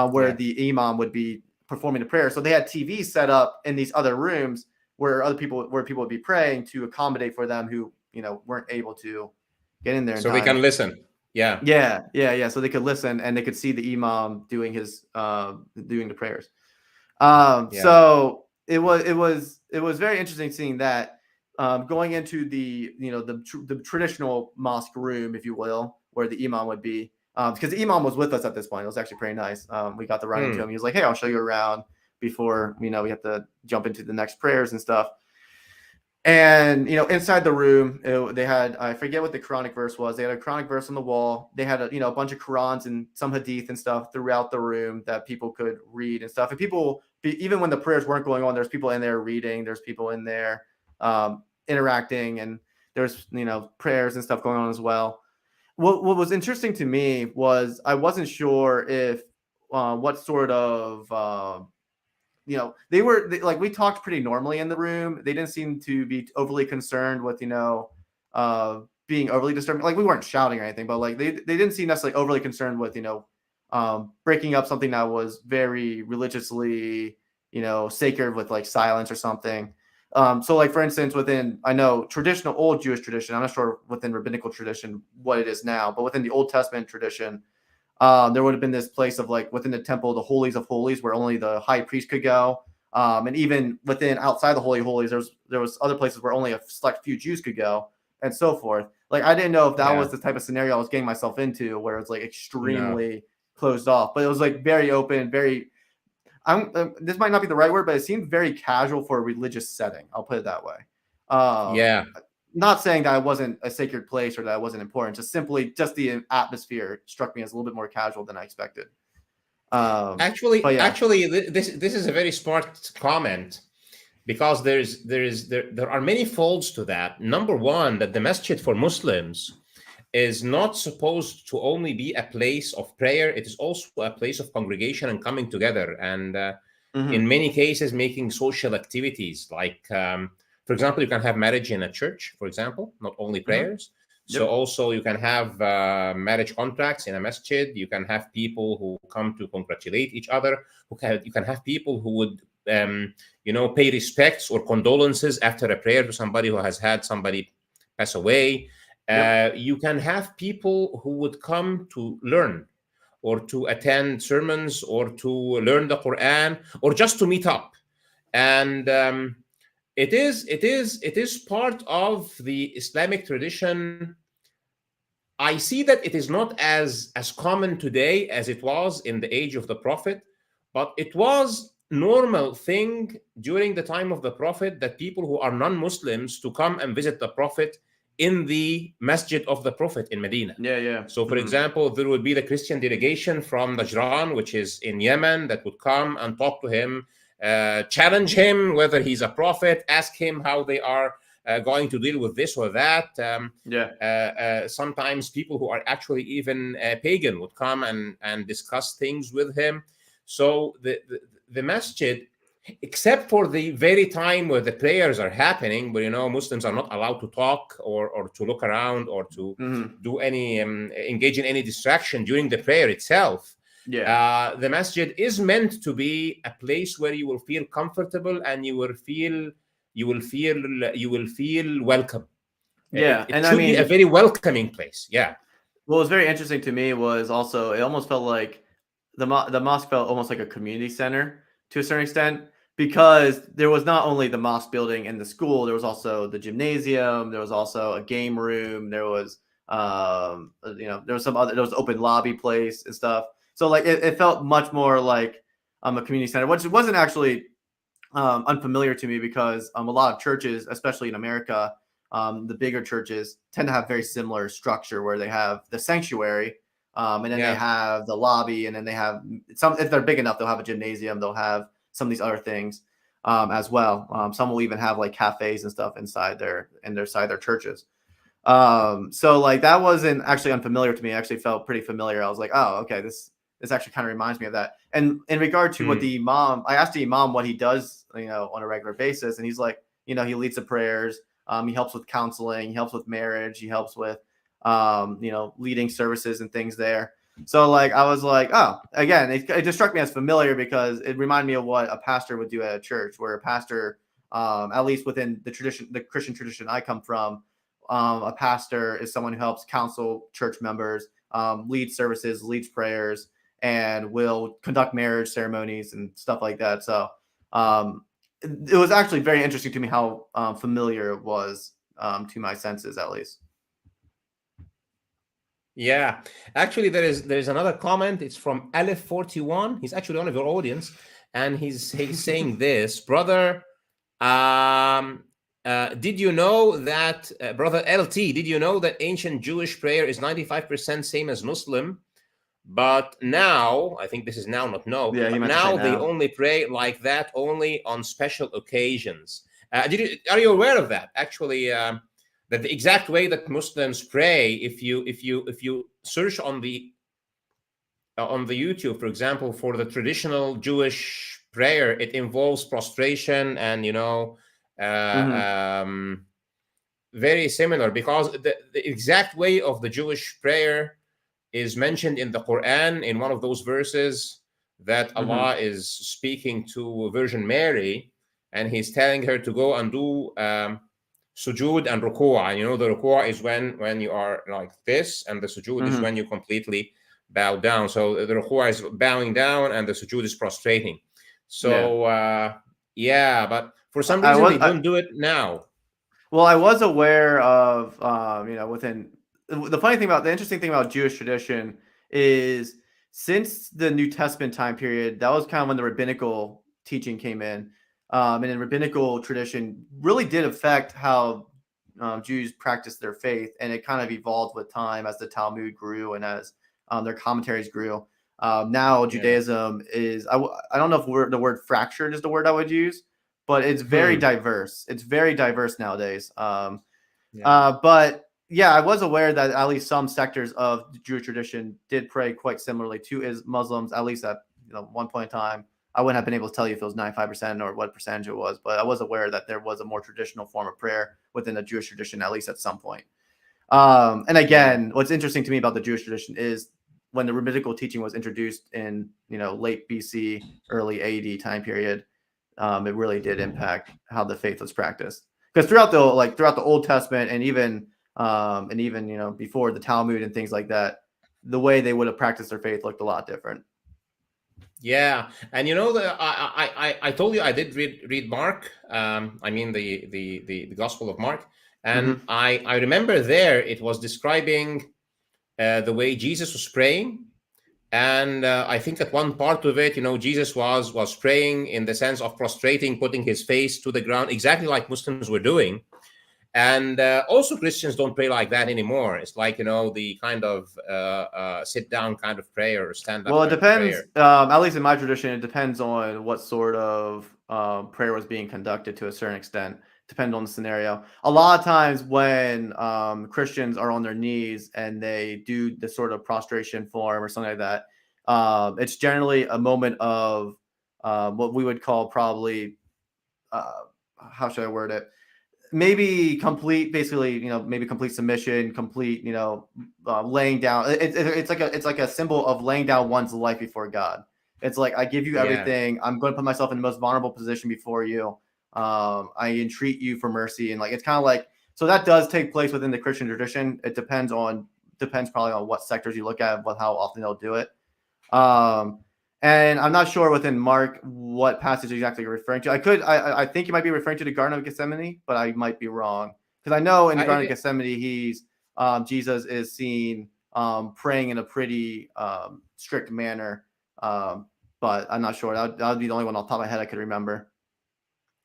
where the imam would be performing the prayer. So they had TVs set up in these other rooms where people would be praying to accommodate for them who weren't able to get in there in so time. they can listen. Yeah. So they could listen and they could see the imam doing doing the prayers. So it was very interesting seeing that, going into the traditional mosque room, if you will, where the imam would be, because the imam was with us at this point. It was actually pretty nice. We got to run into him. He was like, "Hey, I'll show you around before we have to jump into the next prayers and stuff." And inside the room, they had, I forget what the Quranic verse was. They had a Quranic verse on the wall. They had a bunch of Qurans and some Hadith and stuff throughout the room that people could read and stuff. And people, even when the prayers weren't going on, there's people in there reading. There's people in there interacting, and there's prayers and stuff going on as well. What was interesting to me was I wasn't sure if what sort of they were like, we talked pretty normally in the room. They didn't seem to be overly concerned with being overly disturbing. Like we weren't shouting or anything, but like they didn't seem necessarily overly concerned with breaking up something that was very religiously sacred with like silence or something. So like for instance, within, I know, traditional old Jewish tradition, I'm not sure within rabbinical tradition what it is now, but within the Old Testament tradition, there would have been this place of like within the temple, the holies of holies, where only the high priest could go. And even within outside the holy holies, there was other places where only a select few Jews could go, and so forth. Like I didn't know if that was the type of scenario I was getting myself into, where it's like extremely closed off, but it was like very open, very. This might not be the right word, but it seemed very casual for a religious setting. I'll put it that way. Not saying that it wasn't a sacred place or that it wasn't important, just simply the atmosphere struck me as a little bit more casual than I expected. Actually, this is a very smart comment, because there are many folds to that. Number one, that the masjid for Muslims is not supposed to only be a place of prayer. It is also a place of congregation and coming together, and in many cases making social activities. Like, for example, you can have marriage in a church, for example, not only prayers. So also you can have marriage contracts in a masjid. You can have people who come to congratulate each other. You can have people who would pay respects or condolences after a prayer to somebody who has had somebody pass away. You can have people who would come to learn, or to attend sermons, or to learn the Quran, or just to meet up. And it is part of the Islamic tradition. I see that it is not as common today as it was in the age of the Prophet, but it was normal thing during the time of the Prophet, that people who are non-Muslims to come and visit the Prophet in the masjid of the Prophet in Medina. So for example, there would be the Christian delegation from Najran, which is in Yemen, that would come and talk to him, challenge him whether he's a prophet, ask him how they are going to deal with this or that. Sometimes people who are actually even pagan would come and discuss things with him. So the masjid, except for the very time where the prayers are happening, where Muslims are not allowed to talk or to look around or to do any engage in any distraction during the prayer itself. The masjid is meant to be a place where you will feel comfortable and you will feel you will feel welcome. Yeah, It and I should be mean, a very welcoming place. Yeah. what was very interesting to me was also it almost felt like the mosque felt almost like a community center to a certain extent because there was not only the mosque building and the school, there was also the gymnasium, there was also a game room, there was there was some other there was open lobby place and stuff. So like it felt much more like a community center, which wasn't actually unfamiliar to me because a lot of churches, especially in America, the bigger churches tend to have very similar structure where they have the sanctuary, and then they Yeah. have the lobby, and then they have some. If they're big enough, they'll have a gymnasium. They'll have some of these other things as well. Some will even have like cafes and stuff inside their churches. So like that wasn't actually unfamiliar to me. It actually felt pretty familiar. I was like, oh, okay, this actually kind of reminds me of that. And in regard to what Hmm. the imam, I asked the imam what he does, on a regular basis, and he's like, he leads the prayers. He helps with counseling. He helps with marriage. He helps with, leading services and things there. So like I was like, oh, again, it just struck me as familiar because it reminded me of what a pastor would do at a church, where a pastor, at least within the Christian tradition I come from, a pastor is someone who helps counsel church members, leads services, leads prayers, and will conduct marriage ceremonies and stuff like that. So it was actually very interesting to me how familiar it was, to my senses, at least. Yeah, actually, there is another comment. It's from Aleph41. He's actually one of your audience, and he's saying this, brother. Did you know that, brother LT? Did you know that ancient Jewish prayer is 95% same as Muslim? But now, I think this is now, not no. Yeah, he But meant to say now they now. only pray like that only on special occasions. Are you aware of that? Actually, that the exact way that Muslims pray, if you search on the YouTube, for example, for the traditional Jewish prayer, it involves prostration and Mm-hmm. very similar, because the exact way of the Jewish prayer is mentioned in the Quran in one of those verses that Mm-hmm. Allah is speaking to Virgin Mary, and He's telling her to go and do sujood and ruku'ah. And the ruku'ah is when you are like this, and the sujood is Mm-hmm. when you completely bow down. So the ruku'ah is bowing down, and the sujood is prostrating. Yeah. So yeah, but for some I reason was they don't do it now. Well, I was aware of, within the funny thing about the interesting thing about Jewish tradition is since the New Testament time period, that was kind of when the rabbinical teaching came in. And then rabbinical tradition really did affect how Jews practiced their faith. And it kind of evolved with time as the Talmud grew and as their commentaries grew. Now, Yeah. Judaism is, I don't know if the word fractured is the word I would use, but it's very Hmm. diverse. It's very diverse nowadays. Yeah. But yeah, I was aware that at least some sectors of the Jewish tradition did pray quite similarly to Muslims, at least at one point in time. I wouldn't have been able to tell you if it was 95% or what percentage it was, but I was aware that there was a more traditional form of prayer within the Jewish tradition, at least at some point. And Yeah. again, what's interesting to me about the Jewish tradition is when the rabbinical teaching was introduced in late BC, early AD time period, it really did impact how the faith was practiced. Because throughout the Old Testament and even before the Talmud and things like that, the way they would have practiced their faith looked a lot different. Yeah, and I told you I did read Mark. I mean the Gospel of Mark, and Mm-hmm. I remember there it was describing the way Jesus was praying, and I think at one part of it, Jesus was praying in the sense of prostrating, putting his face to the ground, exactly like Muslims were doing. And also Christians don't pray like that anymore. It's like the kind of sit down kind of prayer or stand up Well, it kind of depends. prayer. At least in my tradition, it depends on what sort of prayer was being conducted to a certain extent. Depends on the scenario. A lot of times when Christians are on their knees and they do the sort of prostration form or something like that, it's generally a moment of what we would call probably, uh, how should I word it? Maybe complete, basically, maybe complete submission, complete, laying down. It's like a symbol of laying down one's life before God. It's like, I give you Yeah. everything. I'm going to put myself in the most vulnerable position before you. I entreat you for mercy. And like, it's kind of like, so that does take place within the Christian tradition. It depends probably on what sectors you look at, how often they'll do it. And I'm not sure within Mark what passage exactly you're referring to. I think you might be referring to the Garden of Gethsemane, but I might be wrong, because I know in the Garden of Gethsemane, Jesus is seen praying in a pretty strict manner, but I'm not sure. That would be the only one off the top of my head I could remember.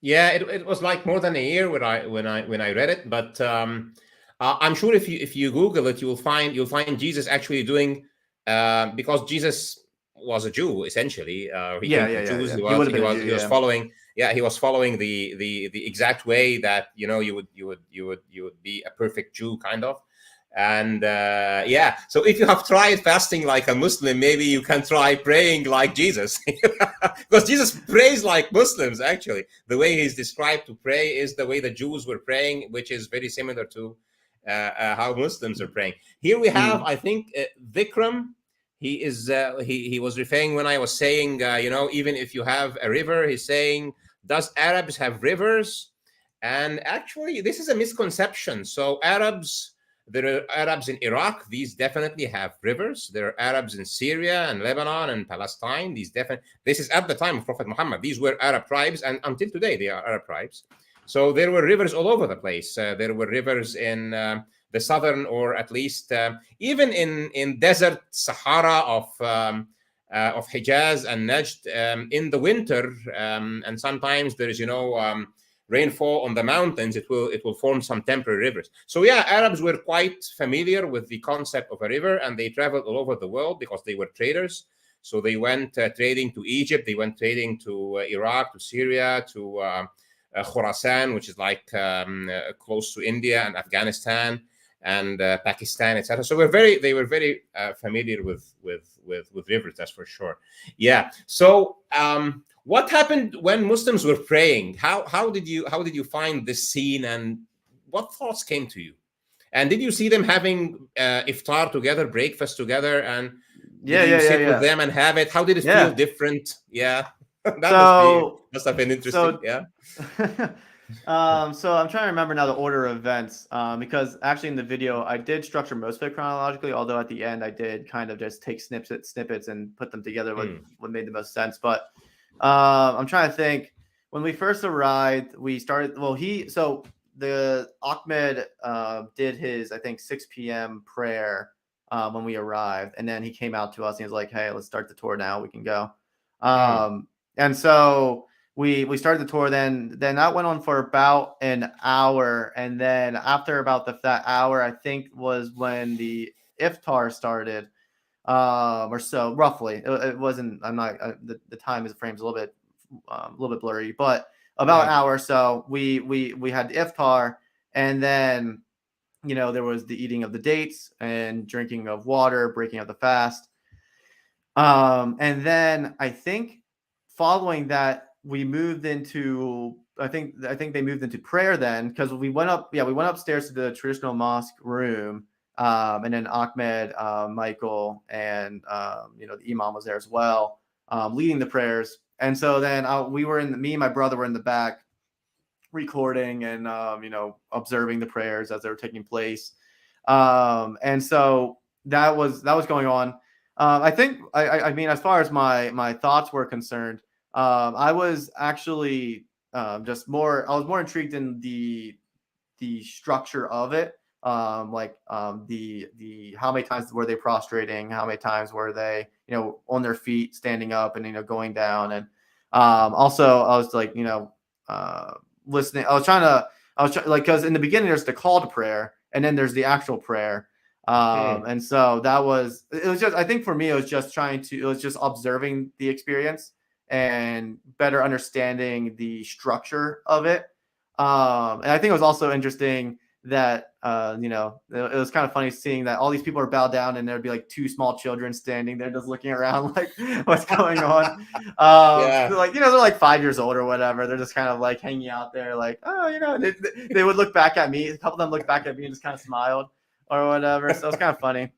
Yeah, it was like more than a year when I read it, but I'm sure if you Google it, you'll find Jesus actually doing, because Jesus was a Jew essentially. He came from Jews. He was following. Yeah, he was following the exact way that you would be a perfect Jew kind of. And yeah, so if you have tried fasting like a Muslim, maybe you can try praying like Jesus, because Jesus prays like Muslims. Actually, the way he's described to pray is the way the Jews were praying, which is very similar to how Muslims are praying. Here we have, I think, Vikram. He is he was referring when I was saying, even if you have a river, he's saying, does Arabs have rivers? And actually, this is a misconception. So there are Arabs in Iraq. These definitely have rivers. There are Arabs in Syria and Lebanon and Palestine. This is at the time of Prophet Muhammad. These were Arab tribes, and until today, they are Arab tribes. So there were rivers all over the place. There were rivers in the southern, or at least even in desert Sahara of Hijaz and Najd in the winter, and sometimes there is rainfall on the mountains. It will form some temporary rivers. So yeah, Arabs were quite familiar with the concept of a river, and they traveled all over the world because they were traders. So they went trading to Egypt, they went trading to Iraq, to Syria, to Khorasan, which is like close to India and Afghanistan and Pakistan, etc. So they were very familiar with rivers, that's for sure. Yeah. So what happened when Muslims were praying? How did you find this scene, and what thoughts came to you? And did you see them having iftar together, breakfast together, and did you sit with them and have it? How did it feel different? Yeah, that must have been interesting. Yeah. So I'm trying to remember now the order of events, because actually in the video I did structure most of it chronologically, although at the end I did kind of just take snippets and put them together what made the most sense. But I'm trying to think. When we first arrived, we started. The Ahmed did his, I think, 6 p.m. prayer when we arrived, and then he came out to us and he was like, "Hey, let's start the tour now. We can go." And so we started the tour. Then that went on for about an hour, and then after about that hour, I think was when the iftar started. Or so roughly. It wasn't. I'm not. The time is frames a little bit blurry, but about an hour or so. We had the iftar, and then there was the eating of the dates and drinking of water, breaking of the fast. And then I think following that we moved into. I think they moved into prayer then, because we went up. Yeah, we went upstairs to the traditional mosque room. And then Ahmed, Michael, and the imam was there as well, leading the prayers. And so then me and my brother were in the back, recording and observing the prayers as they were taking place. And so that was going on. I think I mean, as far as my thoughts were concerned, I was actually I was more intrigued in the structure of it. The how many times were they prostrating, how many times were they on their feet, standing up, and going down. And also I was like listening. Because in the beginning there's the call to prayer, and then there's the actual prayer. And so it was just, I think for me, it was just observing the experience and better understanding the structure of it. And I think it was also interesting that it was kind of funny seeing that all these people are bowed down, and there'd be like 2 small children standing there just looking around like what's going on. They're like 5 years old or whatever. They're just kind of like hanging out there like, they would look back at me. A couple of them looked back at me and just kind of smiled or whatever. So it's kind of funny.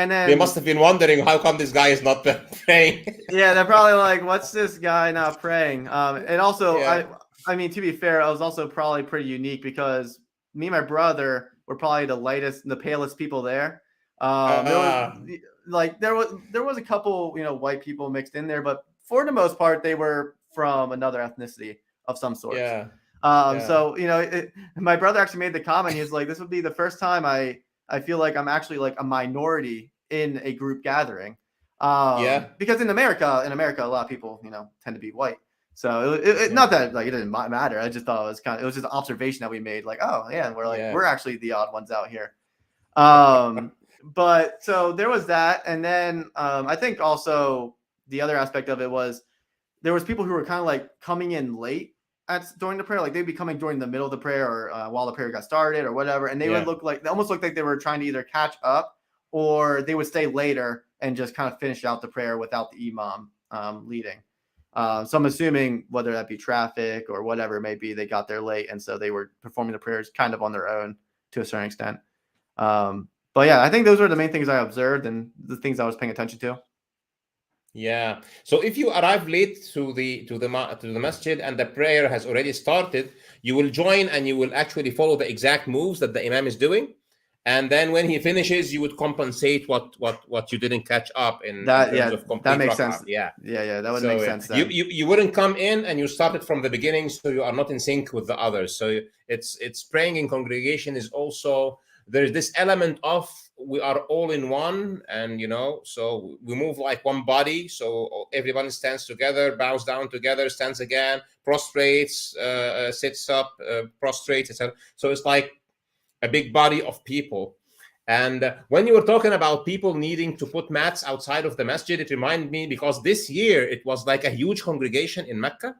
And They must then have been wondering how come this guy is not praying. yeah, they're probably like, "What's this guy not praying?" And also, Yeah. I mean, to be fair, I was also probably pretty unique because me and my brother were probably the lightest, the palest people there. There was Ah, like there was a couple, white people mixed in there, but for the most part, they were from another ethnicity of some sorts. yeah, yeah, So my brother actually made the comment. He's like, "This would be the first time I feel like I'm actually like a minority in a group gathering." yeah, Because in America, a lot of people, tend to be white. So yeah, not that like it didn't matter. I just thought it was just an observation that we made. Like, oh yeah, and yeah, we're actually the odd ones out here. But so there was that, and then I think also the other aspect of it was there was people who were kind of like coming in late during the prayer, like they'd be coming during the middle of the prayer or while the prayer got started or whatever, and they would yeah. look like they almost looked like they were trying to either catch up or they would stay later and just kind of finish out the prayer without the imam leading. So I'm assuming whether that be traffic or whatever it may be, they got there late, and so they were performing the prayers kind of on their own to a certain extent. But yeah, I think those were the main things I observed and the things I was paying attention to. Yeah. So if you arrive late to the masjid and the prayer has already started, you will join and you will actually follow the exact moves that the imam is doing. And then when he finishes, you would compensate what you didn't catch up in That terms yeah, of that complete makes sense. rak'ah. Yeah. Yeah, that would make So sense you, then. you you wouldn't come in and you started from the beginning, so you are not in sync with the others. So it's praying in congregation is also there's this element of we are all in one, and so we move like one body. So everyone stands together, bows down together, stands again, prostrates, sits up, prostrates, etc. So it's like a big body of people. And when you were talking about people needing to put mats outside of the masjid, it reminded me because this year it was like a huge congregation in Mecca.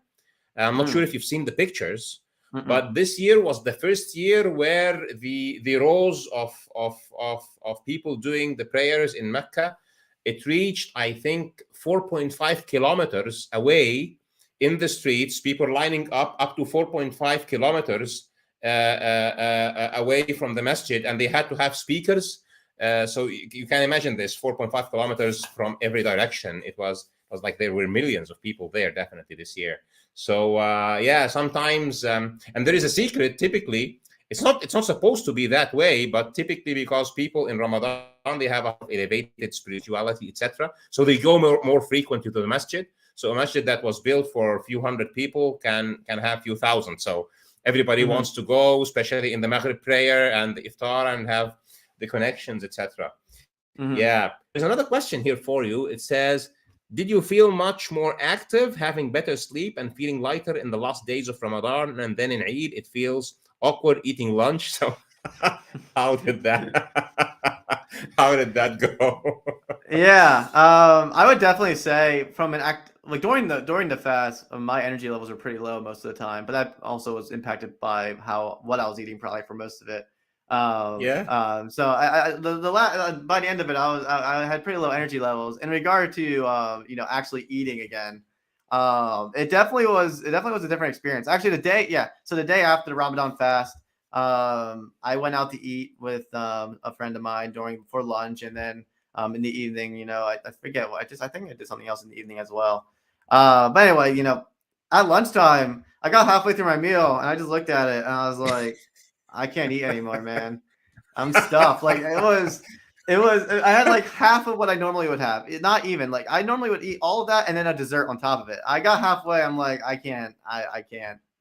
I'm not sure Mm, if you've seen the pictures, mm-mm. but this year was the first year where the rows of people doing the prayers in Mecca, it reached, I think, 4.5 kilometers away in the streets, people lining up to 4.5 kilometers away from the masjid, and they had to have speakers. So you can imagine this 4.5 kilometers from every direction. It was like there were millions of people there, definitely this year. So yeah, sometimes, and there is a secret. Typically, it's not supposed to be that way, but typically because people in Ramadan they have a elevated spirituality, etc. So they go more frequently to the masjid. So a masjid that was built for a few hundred people can have a few thousand. So everybody Mm-hmm. wants to go, especially in the Maghrib prayer and the iftar, and have the connections, etc. Mm-hmm. Yeah. There's another question here for you. It says, did you feel much more active, having better sleep, and feeling lighter in the last days of Ramadan? And then in Eid, it feels awkward eating lunch. So, how did that? How did that go? Yeah, I would definitely say from an act like during the fast, my energy levels were pretty low most of the time, but that also was impacted by what I was eating probably for most of it. Yeah. So by the end of it, I had pretty low energy levels. In regard to actually eating again, it definitely was a different experience. Actually, so the day after the Ramadan fast, I went out to eat with a friend of mine for lunch, and then in the evening, I forget what I think I did something else in the evening as well. But anyway, at lunchtime, I got halfway through my meal and I just looked at it and I was like, I can't eat anymore, man. I'm stuffed. Like I had like half of what I normally would have. Not even like I normally would eat all of that and then a dessert on top of it. I got halfway. I'm like, I can't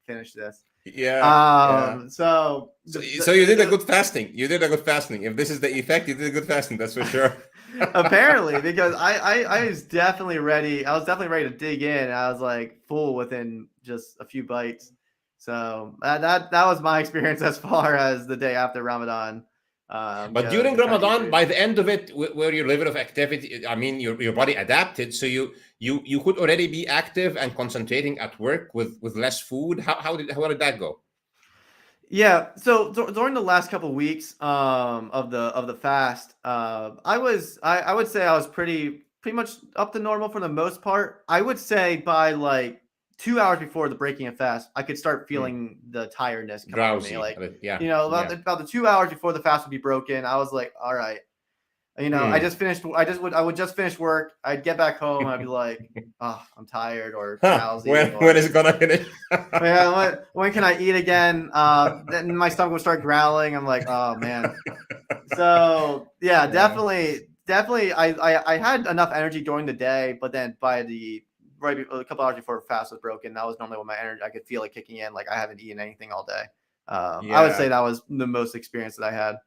finish this. Yeah. Yeah. So So you did a good fasting. You did a good fasting. If this is the effect, you did a good fasting. That's for sure. apparently, because I was definitely ready. I was definitely ready to dig in. I was like full within just a few bites. So that was my experience as far as the day after Ramadan But goes during and trying to eat Ramadan, food. by the end of it, where your level of activity, I mean, your body adapted, so you could already be active and concentrating at work with less food. How did that go? Yeah, so during the last couple of weeks of the fast, I would say I was pretty much up to normal for the most part. I would say by like 2 hours before the breaking of fast, I could start Hmm. feeling the tiredness come over me. Drowsy. Like Yeah. about Yeah. about the 2 hours before the fast would be broken, I was like, all right, You know, I would just finish work. I'd get back home. I'd be like, oh, I'm tired or drowsy. When is it gonna finish? Yeah, when can I eat again? Then my stomach will start growling. I'm like, oh man. So yeah, definitely. I had enough energy during the day, but then a couple hours before fast was broken, that was normally when my energy I could feel it kicking in. Like I haven't eaten anything all day. I would say that was the most experience that I had.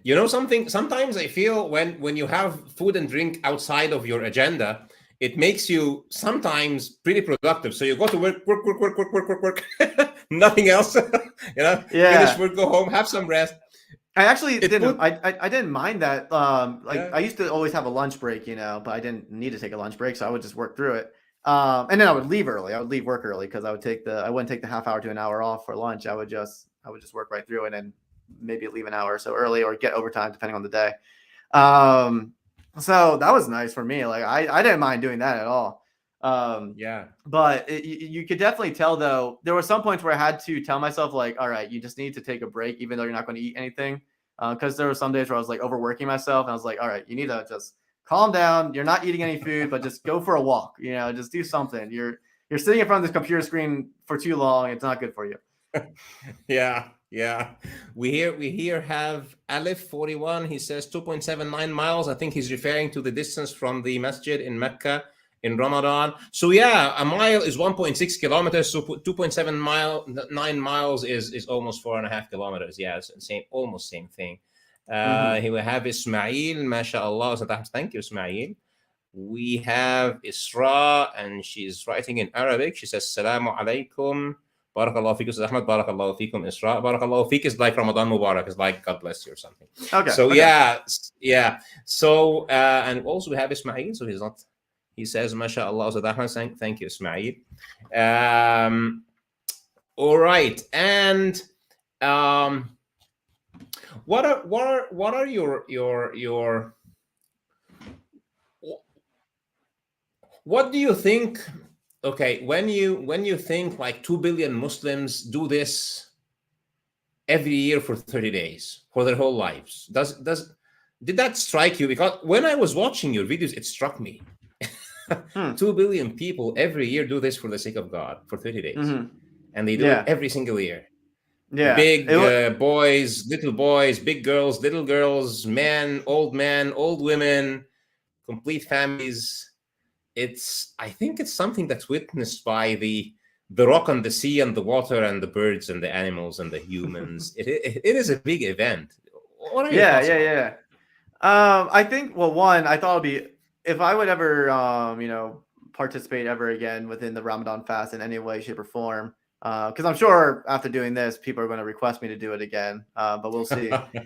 You know something? Sometimes I feel when you have food and drink outside of your agenda, it makes you sometimes pretty productive. So you go to work, nothing else. Finish work, go home, have some rest. I actually didn't. I didn't mind that. I used to always have a lunch break, but I didn't need to take a lunch break, so I would just work through it. And then I would leave early. I would leave work early because I wouldn't take the half hour to an hour off for lunch. I would just work right through it and maybe leave an hour or so early or get overtime depending on the day. So that was nice for me. Like I didn't mind doing that at all. But you could definitely tell though, there were some points where I had to tell myself like, all right, you just need to take a break, even though you're not going to eat anything. Because there were some days where I was like overworking myself and I was like, all right, you need to just calm down. You're not eating any food, but just go for a walk, just do something. You're sitting in front of this computer screen for too long. It's not good for you. Yeah. We here have Alif 41. He says 2.79 miles. I think he's referring to the distance from the masjid in Mecca in Ramadan. So yeah, a mile is 1.6 kilometers. So 2.79 miles is almost 4.5 kilometers. Yeah, it's almost same thing. Here we have Ismail, mashallah. Thank you, Ismail. We have Isra, and she's writing in Arabic. She says, Assalamu alaikum. Barakallahu feek, Ustaz Ahmad. Barakallahu feekum, Isra. Barakallahu feek is like Ramadan Mubarak, is like God bless you or something. Okay. So yeah. So and also we have Ismail. So he says, MashaAllah, Ustaz Ahmad. Thank you, Ismail. All right, and what are your what do you think? Okay, when you think like 2 billion Muslims do this every year for 30 days for their whole lives, did that strike you? Because when I was watching your videos, it struck me. 2 billion people every year do this for the sake of God for 30 days, and they do it every single year. Yeah, big boys, little boys, big girls, little girls, men, old women, complete families. I think it's something that's witnessed by the rock and the sea and the water and the birds and the animals and the humans. It is a big event. What are your thoughts about that? I think, well, one, I thought it'd be, if I would ever, participate ever again within the Ramadan fast in any way, shape, or form, because I'm sure after doing this, people are going to request me to do it again, but we'll see. But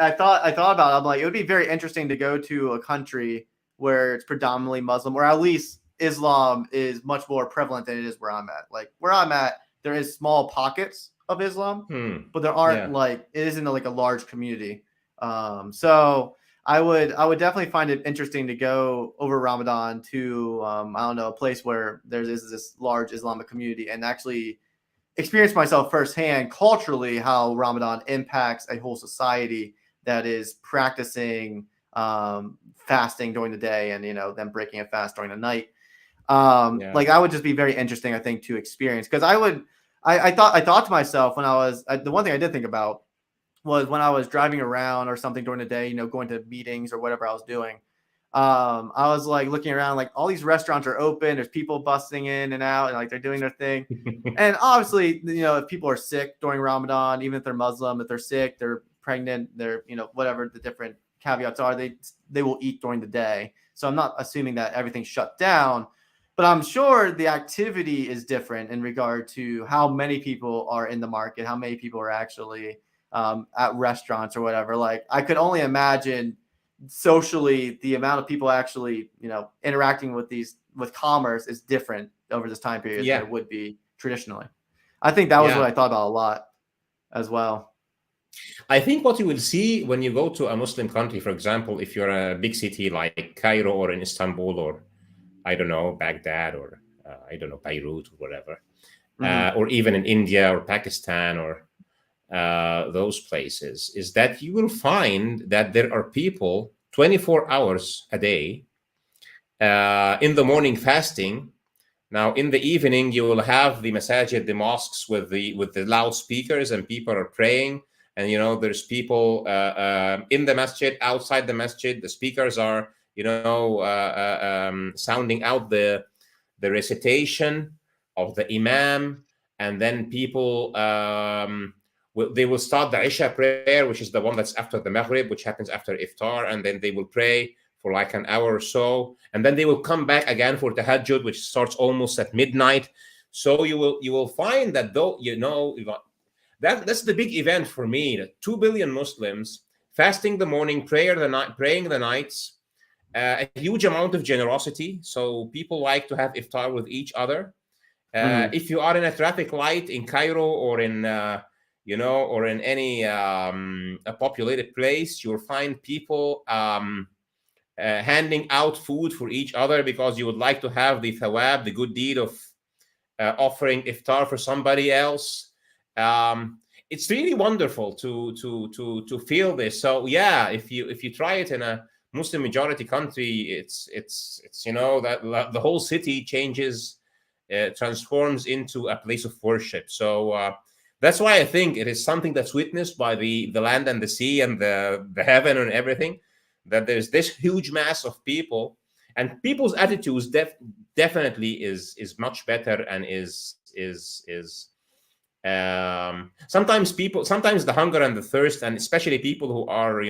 I thought about it. I'm like, it would be very interesting to go to a country where it's predominantly Muslim, or at least Islam is much more prevalent than it is where I'm at. Like where I'm at, there is small pockets of Islam, but there aren't it isn't like a large community. So I would definitely find it interesting to go over Ramadan to a place where there's this large Islamic community and actually experience myself firsthand culturally how Ramadan impacts a whole society that is practicing fasting during the day and then breaking a fast during the night. Like that would just be very interesting, I think, to experience, because I thought to myself when the one thing I did think about was when I was driving around or something during the day, going to meetings or whatever I was doing. I was like looking around, like all these restaurants are open. There's people busting in and out, and like they're doing their thing. And obviously, if people are sick during Ramadan, even if they're Muslim, if they're sick, they're pregnant, they're whatever the different caveats are, they will eat during the day. So I'm not assuming that everything's shut down, but I'm sure the activity is different in regard to how many people are in the market, how many people are actually at restaurants or whatever. Like I could only imagine socially the amount of people actually interacting with commerce is different over this time period than it would be traditionally. I think that was what I thought about a lot as well. I think what you will see when you go to a Muslim country, for example, if you're a big city like Cairo or in Istanbul or I don't know, Baghdad or I don't know, Beirut or whatever, or even in India or Pakistan or those places, is that you will find that there are people 24 hours a day, in the morning fasting. Now, in the evening, you will have the masajid, the mosques with the loudspeakers, and people are praying. And there's people in the masjid, outside the masjid. The speakers are sounding out the recitation of the imam, and then people they will start the Isha prayer, which is the one that's after the Maghrib, which happens after iftar, and then they will pray for like an hour or so, and then they will come back again for tahajjud, which starts almost at midnight. So you will find that, though, that's the big event for me, that 2 billion Muslims fasting the morning, praying the nights, a huge amount of generosity. So people like to have iftar with each other. If you are in a traffic light in Cairo, or or in any a populated place, you'll find people handing out food for each other, because you would like to have the thawab, the good deed of offering iftar for somebody else. It's really wonderful to feel this. So yeah, if you try it in a Muslim majority country, it's that the whole city changes, transforms into a place of worship. So that's why I think it is something that's witnessed by the land and the sea and the heaven and everything, that there's this huge mass of people, and people's attitudes definitely is much better, and sometimes the hunger and the thirst, and especially people who are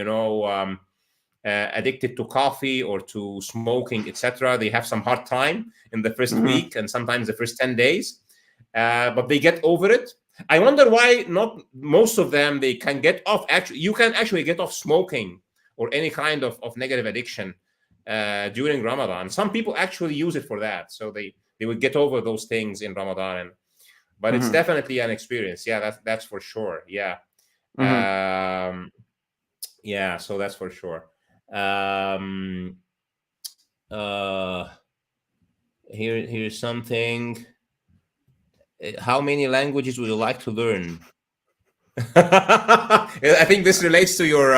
addicted to coffee or to smoking, etc., they have some hard time in the first week, and sometimes the first 10 days, but they get over it. I wonder why not most of them, they can get off. Actually, you can actually get off smoking or any kind of negative addiction during Ramadan. Some people actually use it for that, so they would get over those things in Ramadan. But it's definitely an experience. Yeah, that's for sure. Yeah. Yeah, so that's for sure. Here's something. How many languages would you like to learn? I think this relates to your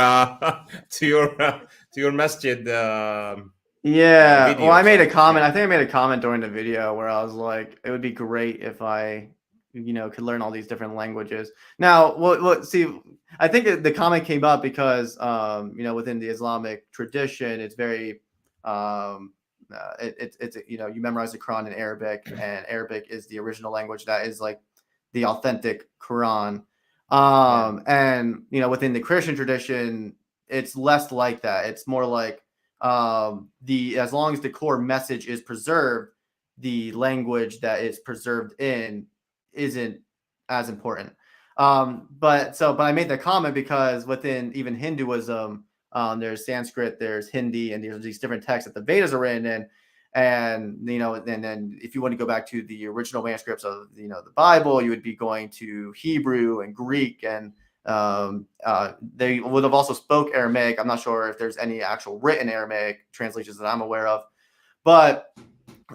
masjid. Yeah. Well, I Videos, made a right? comment. Yeah. I think I made a comment during the video where I was like, it would be great if I, could learn all these different languages. Now, see, I think the comment came up because, within the Islamic tradition, it's very, it's you memorize the Quran in Arabic, and Arabic is the original language that is like the authentic Quran. And within the Christian tradition, it's less like that. It's more like as long as the core message is preserved, the language that it's preserved in isn't as important. But I made that comment because within even Hinduism, there's Sanskrit, there's Hindi, and there's these different texts that the Vedas are in, and then if you want to go back to the original manuscripts of the Bible, you would be going to Hebrew and Greek, and they would have also spoke Aramaic. I'm not sure if there's any actual written Aramaic translations that I'm aware of, but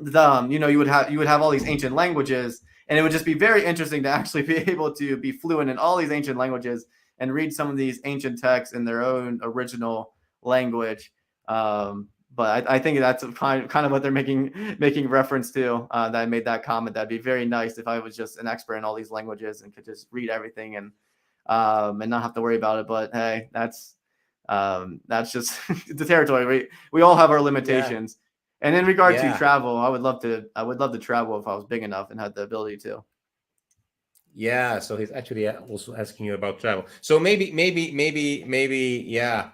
you would have all these ancient languages, and it would just be very interesting to actually be able to be fluent in all these ancient languages and read some of these ancient texts in their own original language. But I think that's kind of what they're making reference to. That I made that comment. That'd be very nice if I was just an expert in all these languages and could just read everything and not have to worry about it. But hey, that's just the territory. We all have our limitations. Yeah. And in regard to travel, I would love to travel if I was big enough and had the ability to. Yeah, so he's actually also asking you about travel. So maybe, yeah.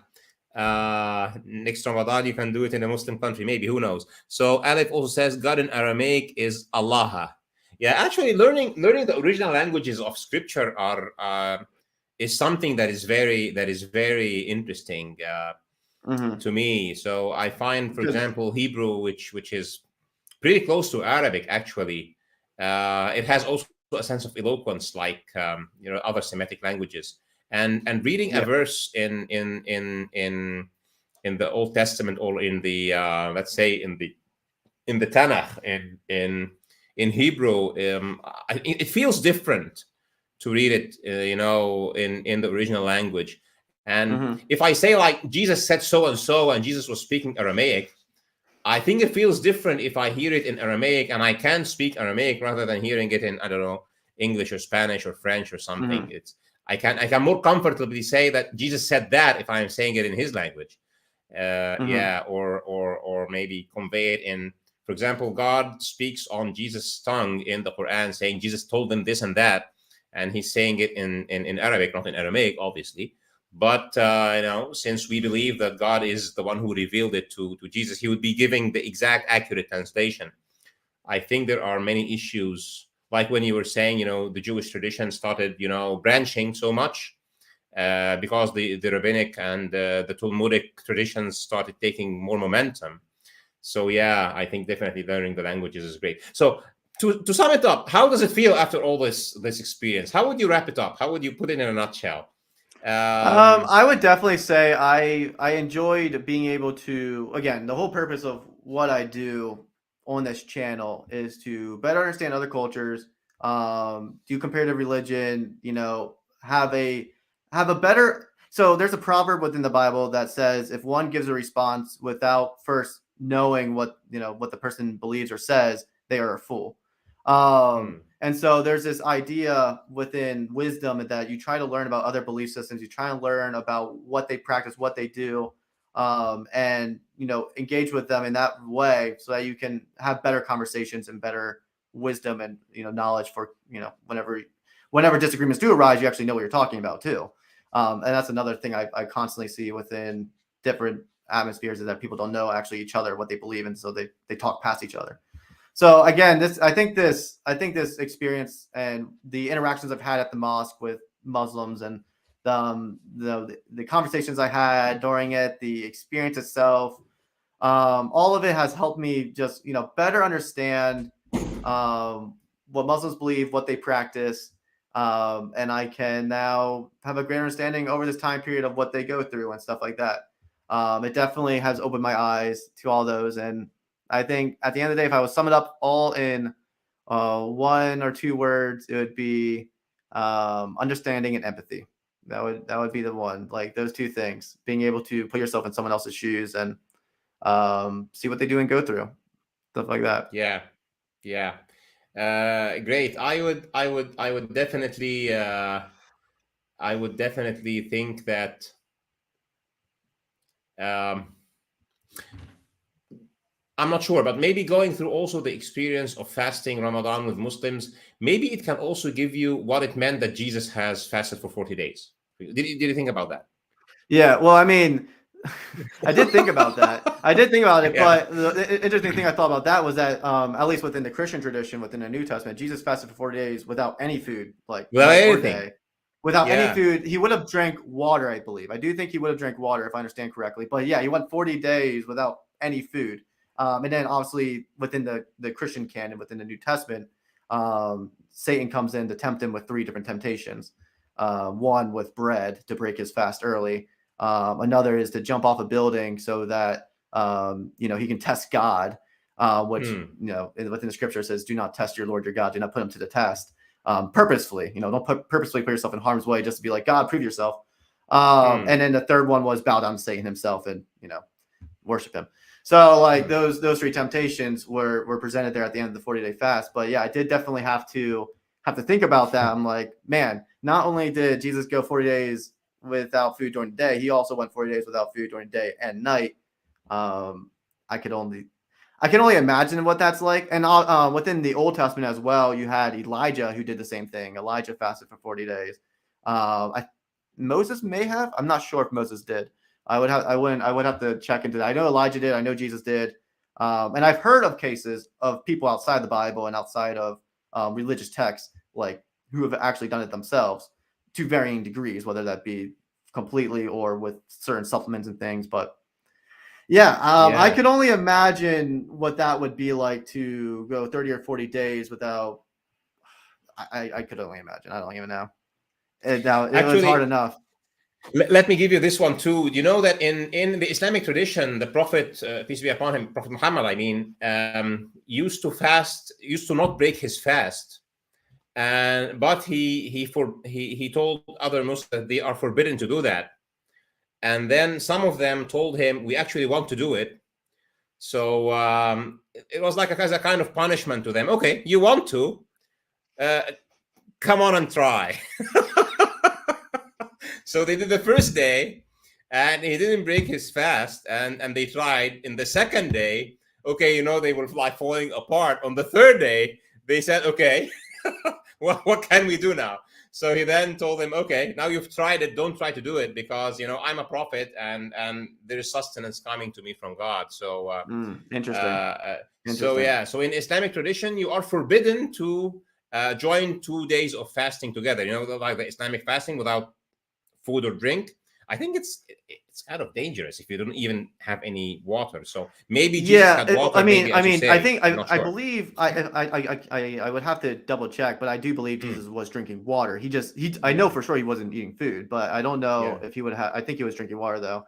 Next Ramadan you can do it in a Muslim country, maybe, who knows. So Alec also says God in Aramaic is Allah. Yeah, actually learning the original languages of scripture is something that is very interesting to me. So I find, for example, Hebrew, which is pretty close to Arabic actually. It has also a sense of eloquence like other Semitic languages. And reading a verse in the Old Testament, or in the let's say in the Tanakh in Hebrew, it feels different to read it, in the original language. And Mm-hmm. if I say like Jesus said so and so, and Jesus was speaking Aramaic, I think it feels different if I hear it in Aramaic and I can speak Aramaic rather than hearing it in, I don't know, English or Spanish or French or something. Mm-hmm. I can more comfortably say that Jesus said that if I am saying it in his language. Mm-hmm. Or maybe convey it in, for example, God speaks on Jesus' tongue in the Quran, saying Jesus told them this and that, and he's saying it in Arabic, not in Aramaic, obviously. But since we believe that God is the one who revealed it to Jesus, he would be giving the exact accurate translation. I think there are many issues, like when you were saying, the Jewish tradition started, branching so much, because the rabbinic and the Talmudic traditions started taking more momentum. So yeah, I think definitely learning the languages is great. So to sum it up, how does it feel after all this experience? How would you wrap it up? How would you put it in a nutshell? I would definitely say I enjoyed being able to, again, the whole purpose of what I do on this channel is to better understand other cultures, do comparative religion, have a better. So there's a proverb within the Bible that says if one gives a response without first knowing what the person believes or says, they are a fool. And so there's this idea within wisdom that you try to learn about other belief systems. You try to learn about what they practice, what they do, and engage with them in that way, so that you can have better conversations and better wisdom and knowledge for whenever disagreements do arise, you actually know what you're talking about too. And that's another thing I constantly see within different atmospheres, is that people don't know actually each other, what they believe, and so they talk past each other. So again, I think this experience and the interactions I've had at the mosque with Muslims, and the conversations I had during it, the experience itself, all of it has helped me just better understand what Muslims believe, what they practice, and I can now have a greater understanding over this time period of what they go through and stuff like that. It definitely has opened my eyes to all those, and I think at the end of the day, if I was sum it up all in one or two words, it would be understanding and empathy. That would be the one. Like those two things, being able to put yourself in someone else's shoes and see what they do and go through, stuff like that. Yeah, yeah. Great. I would definitely think that um, I'm not sure, but maybe going through also the experience of fasting Ramadan with Muslims, maybe it can also give you what it meant that Jesus has fasted for 40 days. Did you think about that? Yeah, well, I mean, I did think about that. I did think about it, Yeah. but the interesting thing I thought about that was that, at least within the Christian tradition, within the New Testament, Jesus fasted for 40 days without any food, like Without night or anything. day, without any Yeah. food. He would have drank water, I believe. I do think he would have drank water, if I understand correctly. But yeah, he went 40 days without any food. And then obviously within the Christian canon, within the New Testament, Satan comes in to tempt him with three different temptations. One with bread to break his fast early. Another is to jump off a building so that he can test God, which within the scripture says, "Do not test your Lord your God. Do not put him to the test purposefully. Don't purposely put yourself in harm's way just to be like, God, prove yourself." And then the third one was bow down to Satan himself and worship him. So like those three temptations were presented there at the end of the 40-day fast. But yeah, I did definitely have to think about that. I'm like, man, not only did Jesus go 40 days without food during the day, he also went 40 days without food during the day and night. I can only imagine what that's like. And within the Old Testament as well, you had Elijah who did the same thing. Elijah fasted for 40 days. Moses may have. I'm not sure if Moses did. I would have to check into that. I know Elijah did. I know Jesus did. And I've heard of cases of people outside the Bible and outside of religious texts, like who have actually done it themselves to varying degrees, whether that be completely or with certain supplements and things. But yeah, I could only imagine what that would be like to go 30 or 40 days without. I could only imagine. I don't even know. It was hard enough. Let me give you this one too. You know that in the Islamic tradition, the Prophet, peace be upon him, Prophet Muhammad, used to not break his fast but he told other Muslims that they are forbidden to do that. And then some of them told him, we actually want to do it. So it was like a kind of punishment to them. Okay, you want to, come on and try. So they did the first day, and he didn't break his fast, and they tried. In the second day, okay, they were like falling apart. On the third day, they said, okay, what can we do now? So he then told them, okay, now you've tried it, don't try to do it, because I'm a prophet, and there is sustenance coming to me from God. So Interesting. So in Islamic tradition, you are forbidden to join 2 days of fasting together, like the Islamic fasting without food or drink. I think it's kind of dangerous if you don't even have any water. So maybe Jesus had water. Maybe, as you say, I believe I would have to double check, but I do believe Jesus was drinking water. I know for sure he wasn't eating food, but I don't know if he would have. I think he was drinking water though.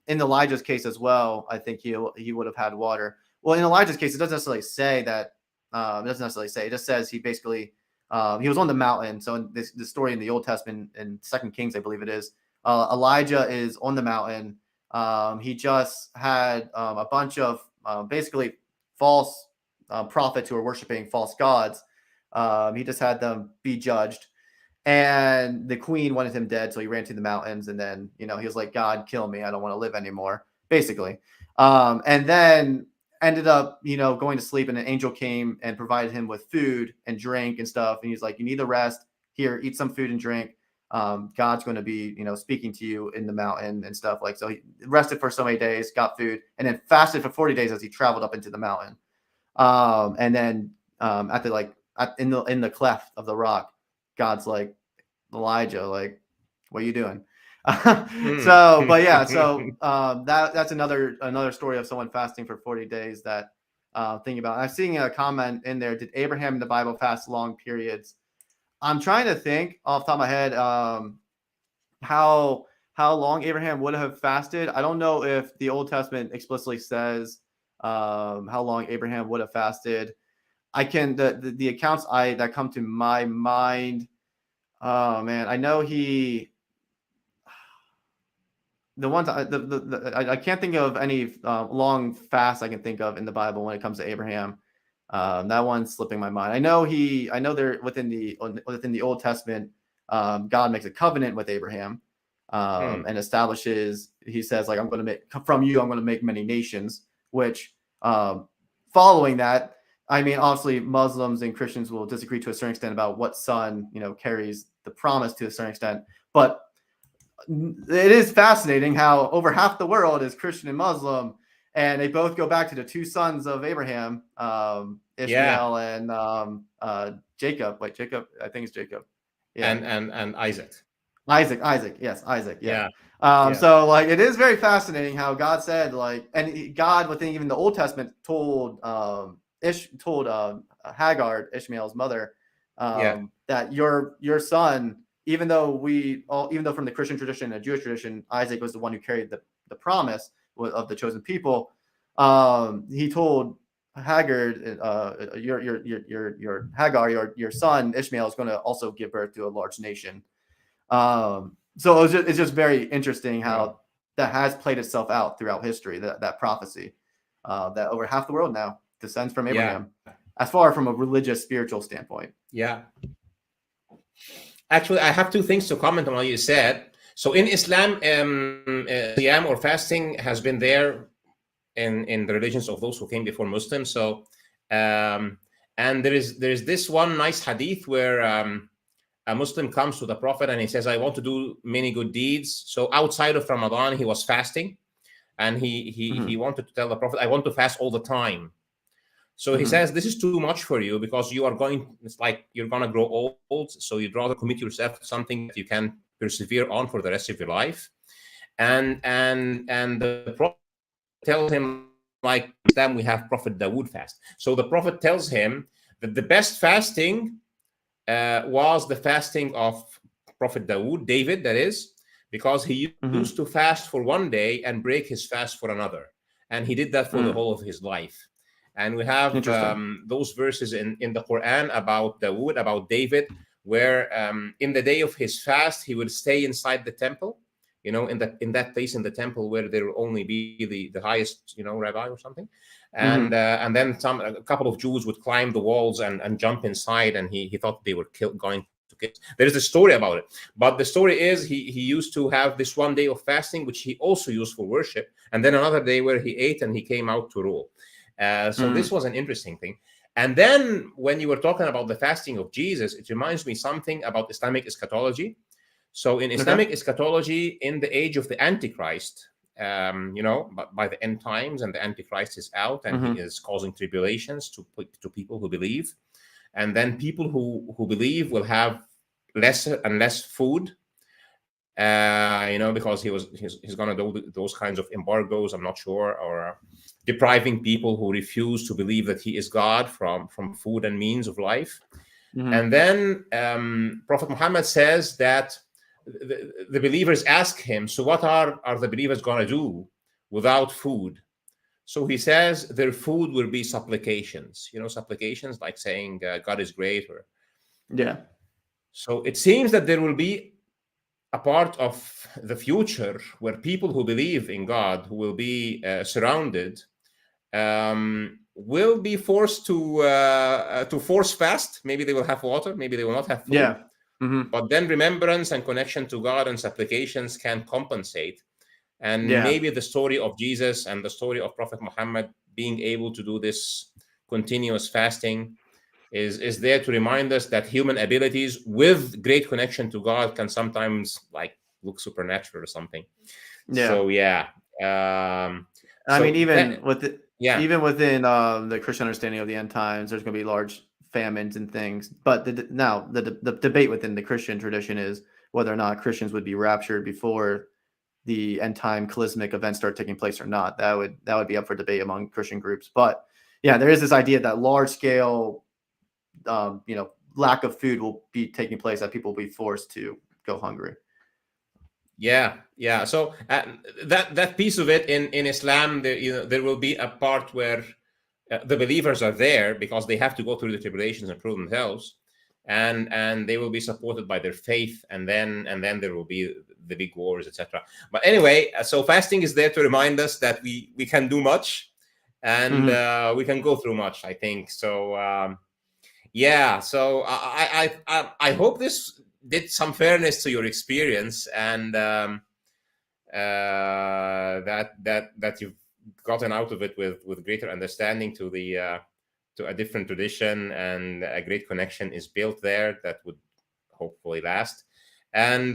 In Elijah's case as well, I think he would have had water. Well, in Elijah's case, it doesn't necessarily say that. It doesn't necessarily say. It just says he basically he was on the mountain. So in this story in the Old Testament, in 2 Kings, I believe it is, Elijah is on the mountain. He just had a bunch of basically false prophets who are worshiping false gods. He just had them be judged. And the queen wanted him dead, so he ran to the mountains. And then, he was like, God, kill me. I don't want to live anymore, basically. And then ended up, going to sleep, and an angel came and provided him with food and drink and stuff. And he's like, you need the rest. Here, eat some food and drink. God's going to be, speaking to you in the mountain and stuff. Like, so he rested for so many days, got food, and then fasted for 40 days as he traveled up into the mountain. And then in the cleft of the rock, God's like, Elijah, like, what are you doing? So that's another story of someone fasting for 40 days that thinking about. I'm seeing a comment in there. Did Abraham in the Bible fast long periods? I'm trying to think off the top of my head how long Abraham would have fasted. I don't know if the Old Testament explicitly says how long Abraham would have fasted. I can the accounts that come to my mind. Oh man, I know the ones I can't think of any long fast I can think of in the Bible when it comes to Abraham. That one's slipping my mind. I know they're within the Old Testament. God makes a covenant with Abraham and establishes. He says, like, I'm going to make many nations. Which following that, I mean, obviously Muslims and Christians will disagree to a certain extent about what son carries the promise to a certain extent, but it is fascinating how over half the world is Christian and Muslim, and they both go back to the two sons of Abraham, Ishmael and Jacob. Wait, Jacob? I think it's Jacob. Yeah. And Isaac. Isaac. Yes, Isaac. Yeah. So like, it is very fascinating how God said, like, and God within even the Old Testament told Hagar, Ishmael's mother, that your son, even though from the Christian tradition and Jewish tradition, Isaac was the one who carried the promise of the chosen people. He told Hagar, your Hagar, your son Ishmael is going to also give birth to a large nation. So it's just very interesting how that has played itself out throughout history. That prophecy that over half the world now descends from Abraham, as far from a religious, spiritual standpoint. Yeah. Actually, I have two things to comment on what you said. So in Islam, Siyam or fasting has been there in the religions of those who came before Muslims. So, and there is this one nice hadith where a Muslim comes to the Prophet and he says, I want to do many good deeds. So outside of Ramadan, he was fasting, and he wanted to tell the Prophet, I want to fast all the time. So he says, this is too much for you, because it's like you're going to grow old. So you'd rather commit yourself to something that you can persevere on for the rest of your life. And the Prophet tells him, like, then we have Prophet Dawood fast. So the Prophet tells him that the best fasting was the fasting of Prophet David, that is, because he used to fast for one day and break his fast for another. And he did that for the whole of his life. and we have Interesting. those verses in the Quran about Dawood, about David, where in the day of his fast he would stay inside the temple, in that place in the temple where there will only be the highest, rabbi or something, and Mm-hmm. and then a couple of Jews would climb the walls and jump inside, and he thought they were going to kill. There is a story about it, but the story is he used to have this one day of fasting, which he also used for worship, and then another day where he ate and he came out to rule. So this was an interesting thing. And then when you were talking about the fasting of Jesus, it reminds me something about Islamic eschatology. So in Islamic Okay. eschatology, in the age of the Antichrist, but by the end times, and the Antichrist is out, and he Mm-hmm. is causing tribulations to people who believe, and then people who believe will have lesser and less food, because he's going to do those kinds of embargoes. I'm not sure, or depriving people who refuse to believe that he is God from food and means of life. Mm-hmm. And then Prophet Muhammad says that the believers ask him, so what are the believers going to do without food? So he says their food will be supplications, supplications like saying God is great. Yeah. So it seems that there will be a part of the future where people who believe in God, who will be surrounded, will be forced to force fast. Maybe they will have water, maybe they will not have food. Yeah. Mm-hmm. But then remembrance and connection to God and supplications can compensate. And Yeah. maybe the story of Jesus and the story of Prophet Muhammad being able to do this continuous fasting is there to remind us that human abilities with great connection to God can sometimes like look supernatural or something. Yeah. So yeah. Um, I mean, so that, yeah. even within the Christian understanding of the end times, there's going to be large famines and things. But now the debate within the Christian tradition is whether or not Christians would be raptured before the end time cataclysmic events start taking place or not. That would be up for debate among Christian groups. But yeah, there is this idea that large scale, lack of food will be taking place, that people will be forced to go hungry. Yeah. So that piece of it in Islam, there will be a part where the believers are there because they have to go through the tribulations and prove themselves, and they will be supported by their faith, and then there will be the big wars, etc. But anyway, so fasting is there to remind us that we can do much, and Mm-hmm. we can go through much, I think. So yeah, so I hope this did some fairness to your experience, and that you've gotten out of it with greater understanding to a different tradition, and a great connection is built there that would hopefully last. And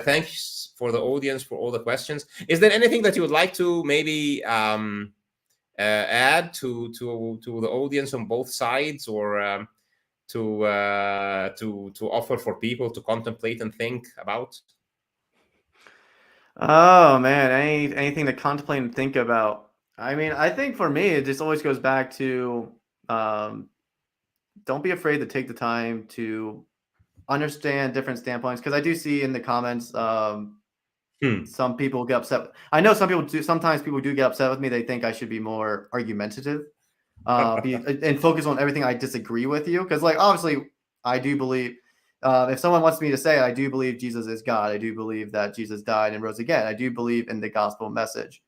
thanks for the audience for all the questions. Is there anything that you would like to maybe add to the audience on both sides, or to offer for people to contemplate and think about? Oh man, anything to contemplate and think about. I mean, I think for me, it just always goes back to um, don't be afraid to take the time to understand different standpoints. Because I do see in the comments, Hmm. some people get upset. I know some people do. Sometimes people do get upset with me. They think I should be more argumentative, and focus on everything I disagree with you. Because, like, obviously, I do believe. If someone wants me to say, I do believe Jesus is God. I do believe that Jesus died and rose again. I do believe in the gospel message.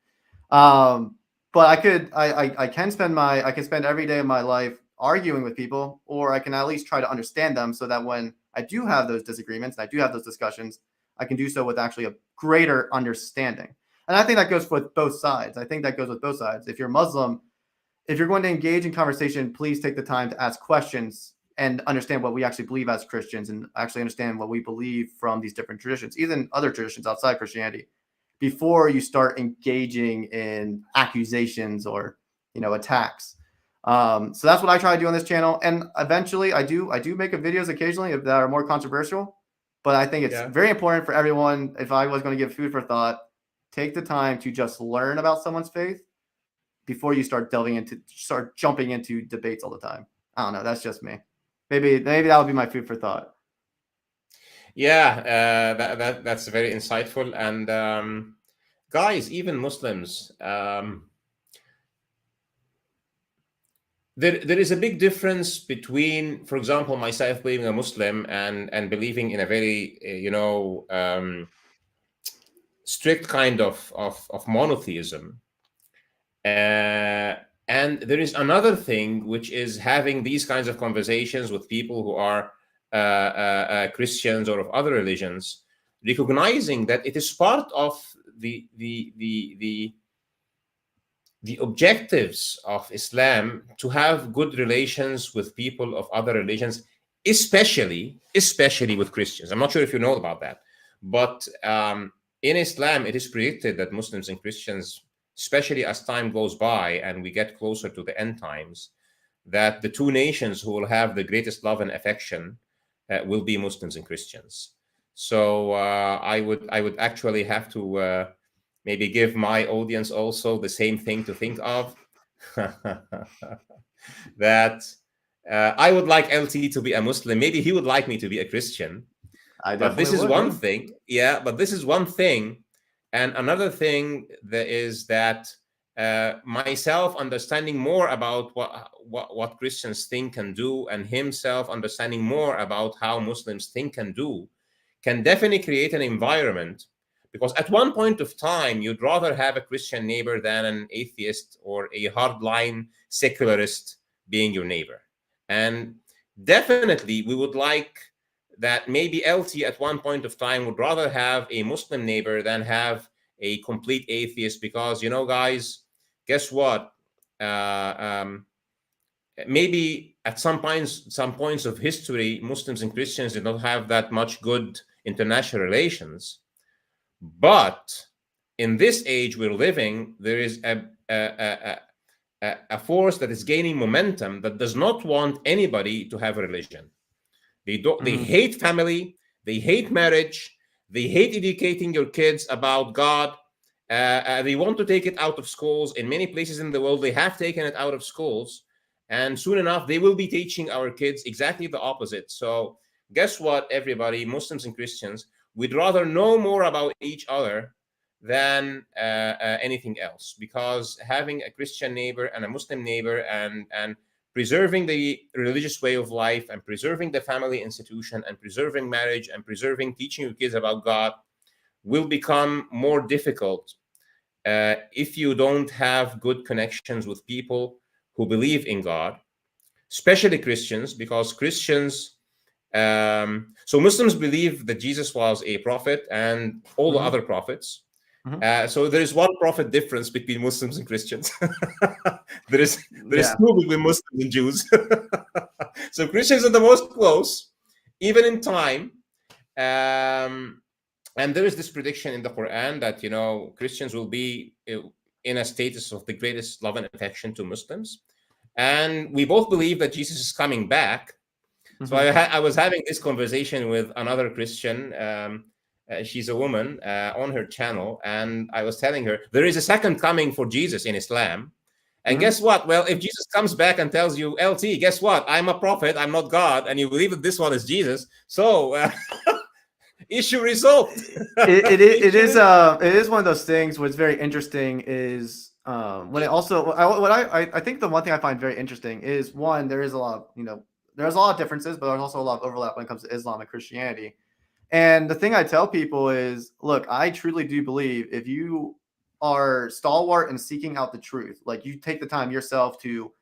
Um, but I can spend every day of my life arguing with people, or I can at least try to understand them, so that when I do have those disagreements and I do have those discussions, I can do so with actually a greater understanding. And I think that goes with both sides. I think that goes with both sides. If you're Muslim, if you're going to engage in conversation, please take the time to ask questions and understand what we actually believe as Christians, and actually understand what we believe from these different traditions, even other traditions outside Christianity, before you start engaging in accusations or attacks. So that's what I try to do on this channel, and eventually I do make videos occasionally that are more controversial. But I think it's Yeah. very important for everyone. If I was going to give food for thought, take the time to just learn about someone's faith before you start jumping into debates all the time. I don't know. That's just me. Maybe that would be my food for thought. Yeah, that's very insightful. And guys, even Muslims, there is a big difference between, for example, myself being a Muslim and believing in a very strict kind of monotheism. Uh, and there is another thing, which is having these kinds of conversations with people who are Christians or of other religions, recognizing that it is part of the objectives of Islam to have good relations with people of other religions, especially with Christians. I'm not sure if you know about that, but in Islam, it is predicted that Muslims and Christians, especially as time goes by and we get closer to the end times, that the two nations who will have the greatest love and affection will be Muslims and Christians. So I would actually have to maybe give my audience also the same thing to think of. That I would like LT to be a Muslim. Maybe he would like me to be a Christian. I But this definitely is would. one Yeah. thing. Yeah, but this is one thing. And another thing that is that myself understanding more about what Christians think and do, and himself understanding more about how Muslims think and do, can definitely create an environment, because at one point of time you'd rather have a Christian neighbor than an atheist or a hardline secularist being your neighbor. And definitely we would like that maybe LT at one point of time would rather have a Muslim neighbor than have a complete atheist, because guys, guess what? Uh, um, Maybe at some points of history, Muslims and Christians did not have that much good international relations. But in this age we're living, there is a force that is gaining momentum that does not want anybody to have a religion. They Mhm. hate family, they hate marriage, they hate educating your kids about God. They want to take it out of schools. In many places in the world, they have taken it out of schools, and soon enough, they will be teaching our kids exactly the opposite. So, guess what, everybody, Muslims and Christians, we'd rather know more about each other than anything else, because having a Christian neighbor and a Muslim neighbor, and preserving the religious way of life, and preserving the family institution, and preserving marriage, and preserving teaching your kids about God will become more difficult if you don't have good connections with people who believe in God, especially Christians, because Christians. So Muslims believe that Jesus was a prophet and all the Mhm. other prophets. Mhm. So there is one prophet difference between Muslims and Christians. there is Yeah. two between Muslims and Jews. So Christians are the most close, even in time. Um, and there is this prediction in the Quran that Christians will be in a status of the greatest love and affection to Muslims, and we both believe that Jesus is coming back. So Mhm. I was having this conversation with another Christian. She's a woman on her channel, and I was telling her there is a second coming for Jesus in Islam. And Mhm. guess what? Well, if Jesus comes back and tells you, LT, guess what? I'm a prophet, I'm not God, and you believe that this one is Jesus, so issue resolved. Issue It is one of those things what's very interesting is when it also I think the one thing I find very interesting is, one, there is a lot of, there's a lot of differences, but there's also a lot of overlap when it comes to Islam and Christianity. And the thing I tell people is, look, I truly do believe if you are stalwart in seeking out the truth, like you take the time yourself to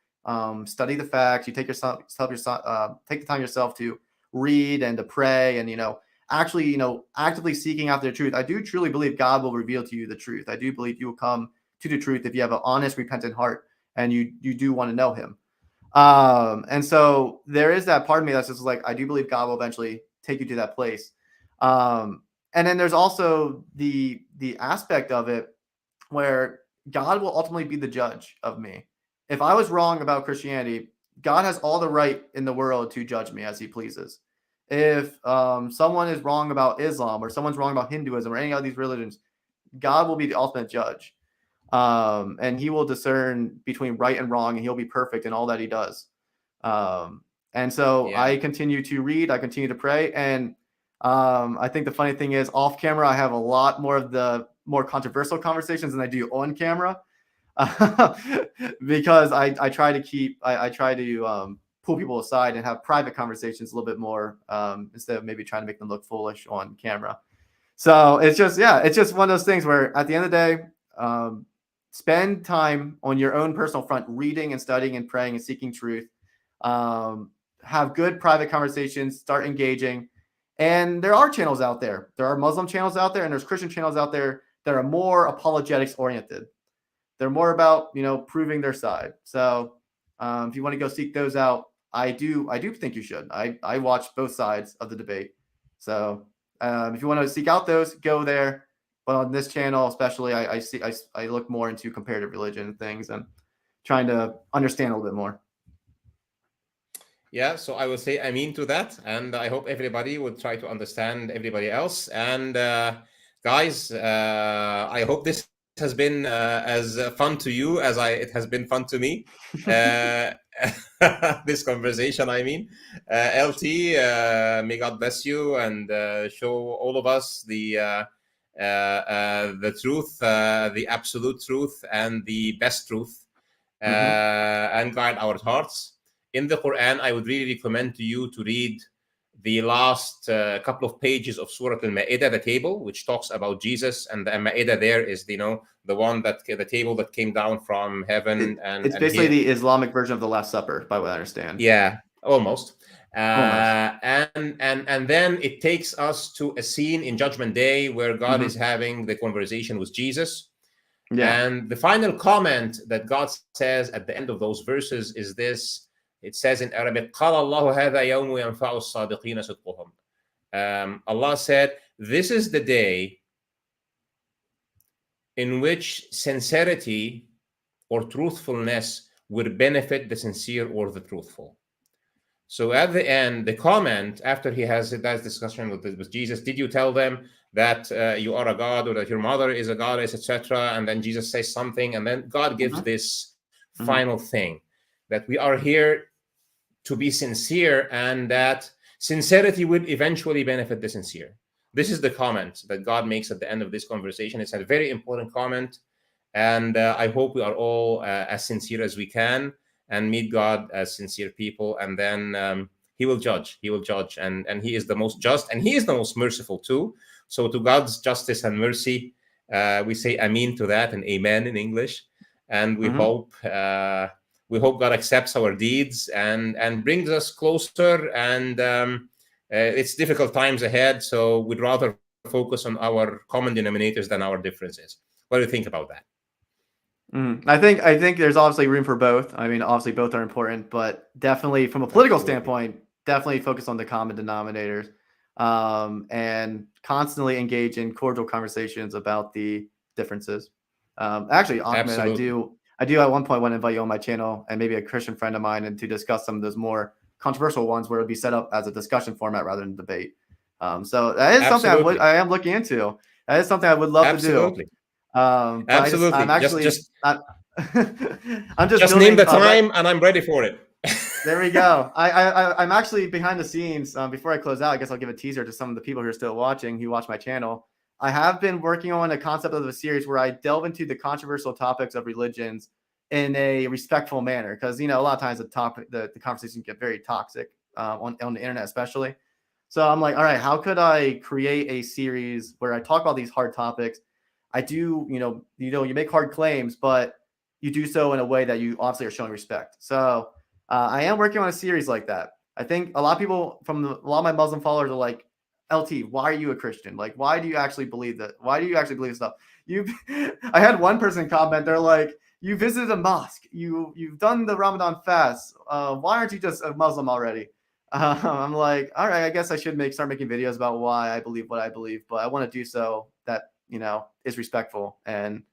study the facts, you take take the time yourself to read and to pray, and actually actively seeking out the truth. I do truly believe God will reveal to you the truth. I do believe you will come to the truth if you have an honest, repentant heart and you do want to know Him. And so there is that part of me that's just like, I do believe God will eventually take you to that place. And then there's also the aspect of it where God will ultimately be the judge of me. If I was wrong about Christianity, God has all the right in the world to judge me as He pleases. If someone is wrong about Islam, or someone's wrong about Hinduism, or any of these religions, God will be the ultimate judge, and He will discern between right and wrong, and He'll be perfect in all that He does. And so Yeah. I continue to read, I continue to pray, and I think the funny thing is, off camera, I have a lot more of the more controversial conversations than I do on camera. because I try to pull people aside and have private conversations a little bit more instead of maybe trying to make them look foolish on camera. So it's just one of those things where at the end of the day, spend time on your own personal front, reading and studying and praying and seeking truth. Have good private conversations, start engaging. And there are channels out there. There are Muslim channels out there, and there's Christian channels out there that are more apologetics oriented. They're more about, proving their side. So if you want to go seek those out, I do think you should. I watch both sides of the debate. So if you want to seek out those, go there. But on this channel, especially, I look more into comparative religion and things and trying to understand a little bit more. Yeah, so I will say amen to that, and I hope everybody would try to understand everybody else. And guys, I hope this has been as fun to you as it has been fun to me. This conversation, I mean. LT, may God bless you and show all of us the truth, the absolute truth, and the best truth, and guide our hearts. In the Quran, I would really recommend to you to read the last couple of pages of Surah Al-Ma'idah, the table, which talks about Jesus. And the Ma'idah there is, the one the table that came down from heaven. It's basically the Islamic version of the Last Supper, by what I understand. Yeah, almost. And then it takes us to a scene in Judgment Day where God is having the conversation with Jesus. Yeah. And the final comment that God says at the end of those verses is this. It says in Arabic, قال الله هذا يوم ينفع الصادقين صدقهم. Allah said, this is the day in which sincerity or truthfulness would benefit the sincere or the truthful. So at the end, the comment after he has that discussion with Jesus, did you tell them that you are a god or that your mother is a goddess, etc.? And then Jesus says something, and then God gives this final thing, that we are here to be sincere, and that sincerity will eventually benefit the sincere. This is the comment that God makes at the end of this conversation. It's a very important comment, and I hope we are all as sincere as we can and meet God as sincere people, and then he will judge. He will judge, and he is the most just, and he is the most merciful too. So to God's justice and mercy, we say amen to that, and amen in English, and we hope God accepts our deeds and brings us closer. And it's difficult times ahead, so we'd rather focus on our common denominators than our differences. What do you think about that? I think there's obviously room for both. I mean, obviously both are important, but definitely from a political standpoint, definitely focus on the common denominators, and constantly engage in cordial conversations about the differences. Actually, Ahmed, I do at one point want to invite you on my channel and maybe a Christian friend of mine, and to discuss some of those more controversial ones where it would be set up as a discussion format rather than debate. So that is something I am looking into. That is something I would love to do. Absolutely. I'm actually I'm just name the time and I'm ready for it. There we go. I'm actually behind the scenes. Before I close out, I guess I'll give a teaser to some of the people who are still watching, who watch my channel. I have been working on a concept of a series where I delve into the controversial topics of religions in a respectful manner, because a lot of times the conversation get very toxic on the internet, especially. So I'm like, all right, how could I create a series where I talk about these hard topics? I do, you make hard claims, but you do so in a way that you obviously are showing respect. So I am working on a series like that. I think a lot of people a lot of my Muslim followers are like, LT, why are you a Christian? Like, why do you actually believe that? Why do you actually believe stuff? I had one person comment, they're like, you visited a mosque, you've done the Ramadan fast. Why aren't you just a Muslim already? I'm like, all right, I guess I should start making videos about why I believe what I believe, but I want to do so that is respectful and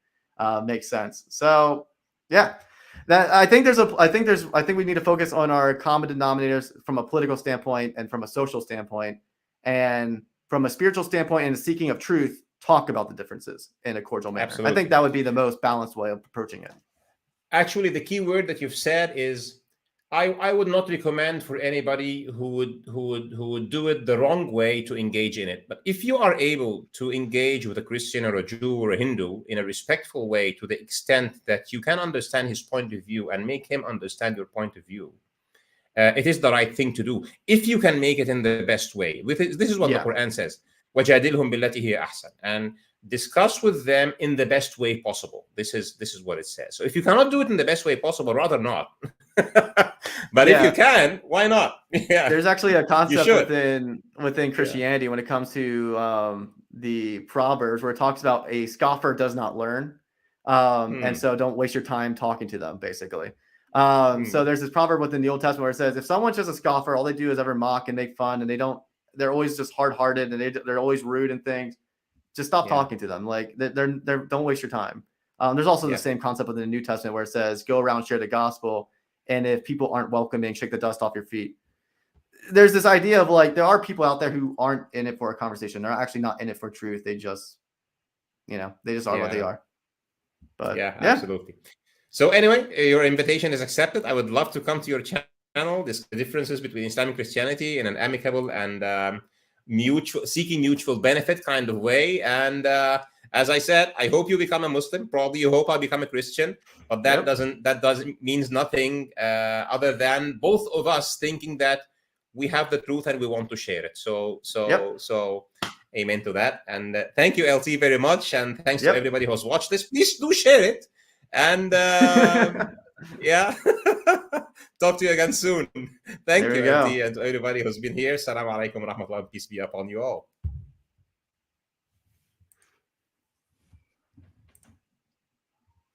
makes sense. So yeah, I think we need to focus on our common denominators from a political standpoint and from a social standpoint, and from a spiritual standpoint and the seeking of truth, talk about the differences in a cordial manner. Absolutely. I think that would be the most balanced way of approaching it. Actually, the key word that you've said is I would not recommend for anybody who would do it the wrong way to engage in it. But if you are able to engage with a Christian or a Jew or a Hindu in a respectful way, to the extent that you can understand his point of view and make him understand your point of view, it is the right thing to do. If you can make it in the best way, this is what the Yeah. Quran says: وَجَادِلْهُمْ بِالَّتِي هِيَ أَحْسَنُ, and discuss with them in the best way possible. This is what it says. So if you cannot do it in the best way possible, rather not. But if you Yeah. can, why not? Yeah, There's actually a you concept should. within Yeah. Christianity when it comes to the Proverbs, where it talks about a scoffer does not learn, and so don't waste your time talking to them, basically. So there's this proverb within the Old Testament where it says, if someone's just a scoffer, all they do is ever mock and make fun, and they're always just hard-hearted, and they're always rude and things. Just stop Yeah. talking to them. Like they're don't waste your time. There's also Yeah. the same concept within the New Testament where it says, go around, share the gospel, and if people aren't welcoming, shake the dust off your feet. There's this idea of like, there are people out there who aren't in it for a conversation. They're actually not in it for truth. They just, they just are what they Yeah. are. But Yeah, absolutely. So anyway, your invitation is accepted. I would love to come to your channel, discuss the differences between Islam and Christianity in an amicable and seeking mutual benefit kind of way. And as I said, I hope you become a Muslim. Probably you hope I'll become a Christian, but that doesn't means nothing other than both of us thinking that we have the truth and we want to share it. So amen to that. And thank you, LT, very much. And thanks to everybody who's watched this. Please do share it. And yeah, talk to you again soon. Thank you, LT, and to everybody who's been here. Assalamu alaikum wa rahmatullah. Peace be upon you all.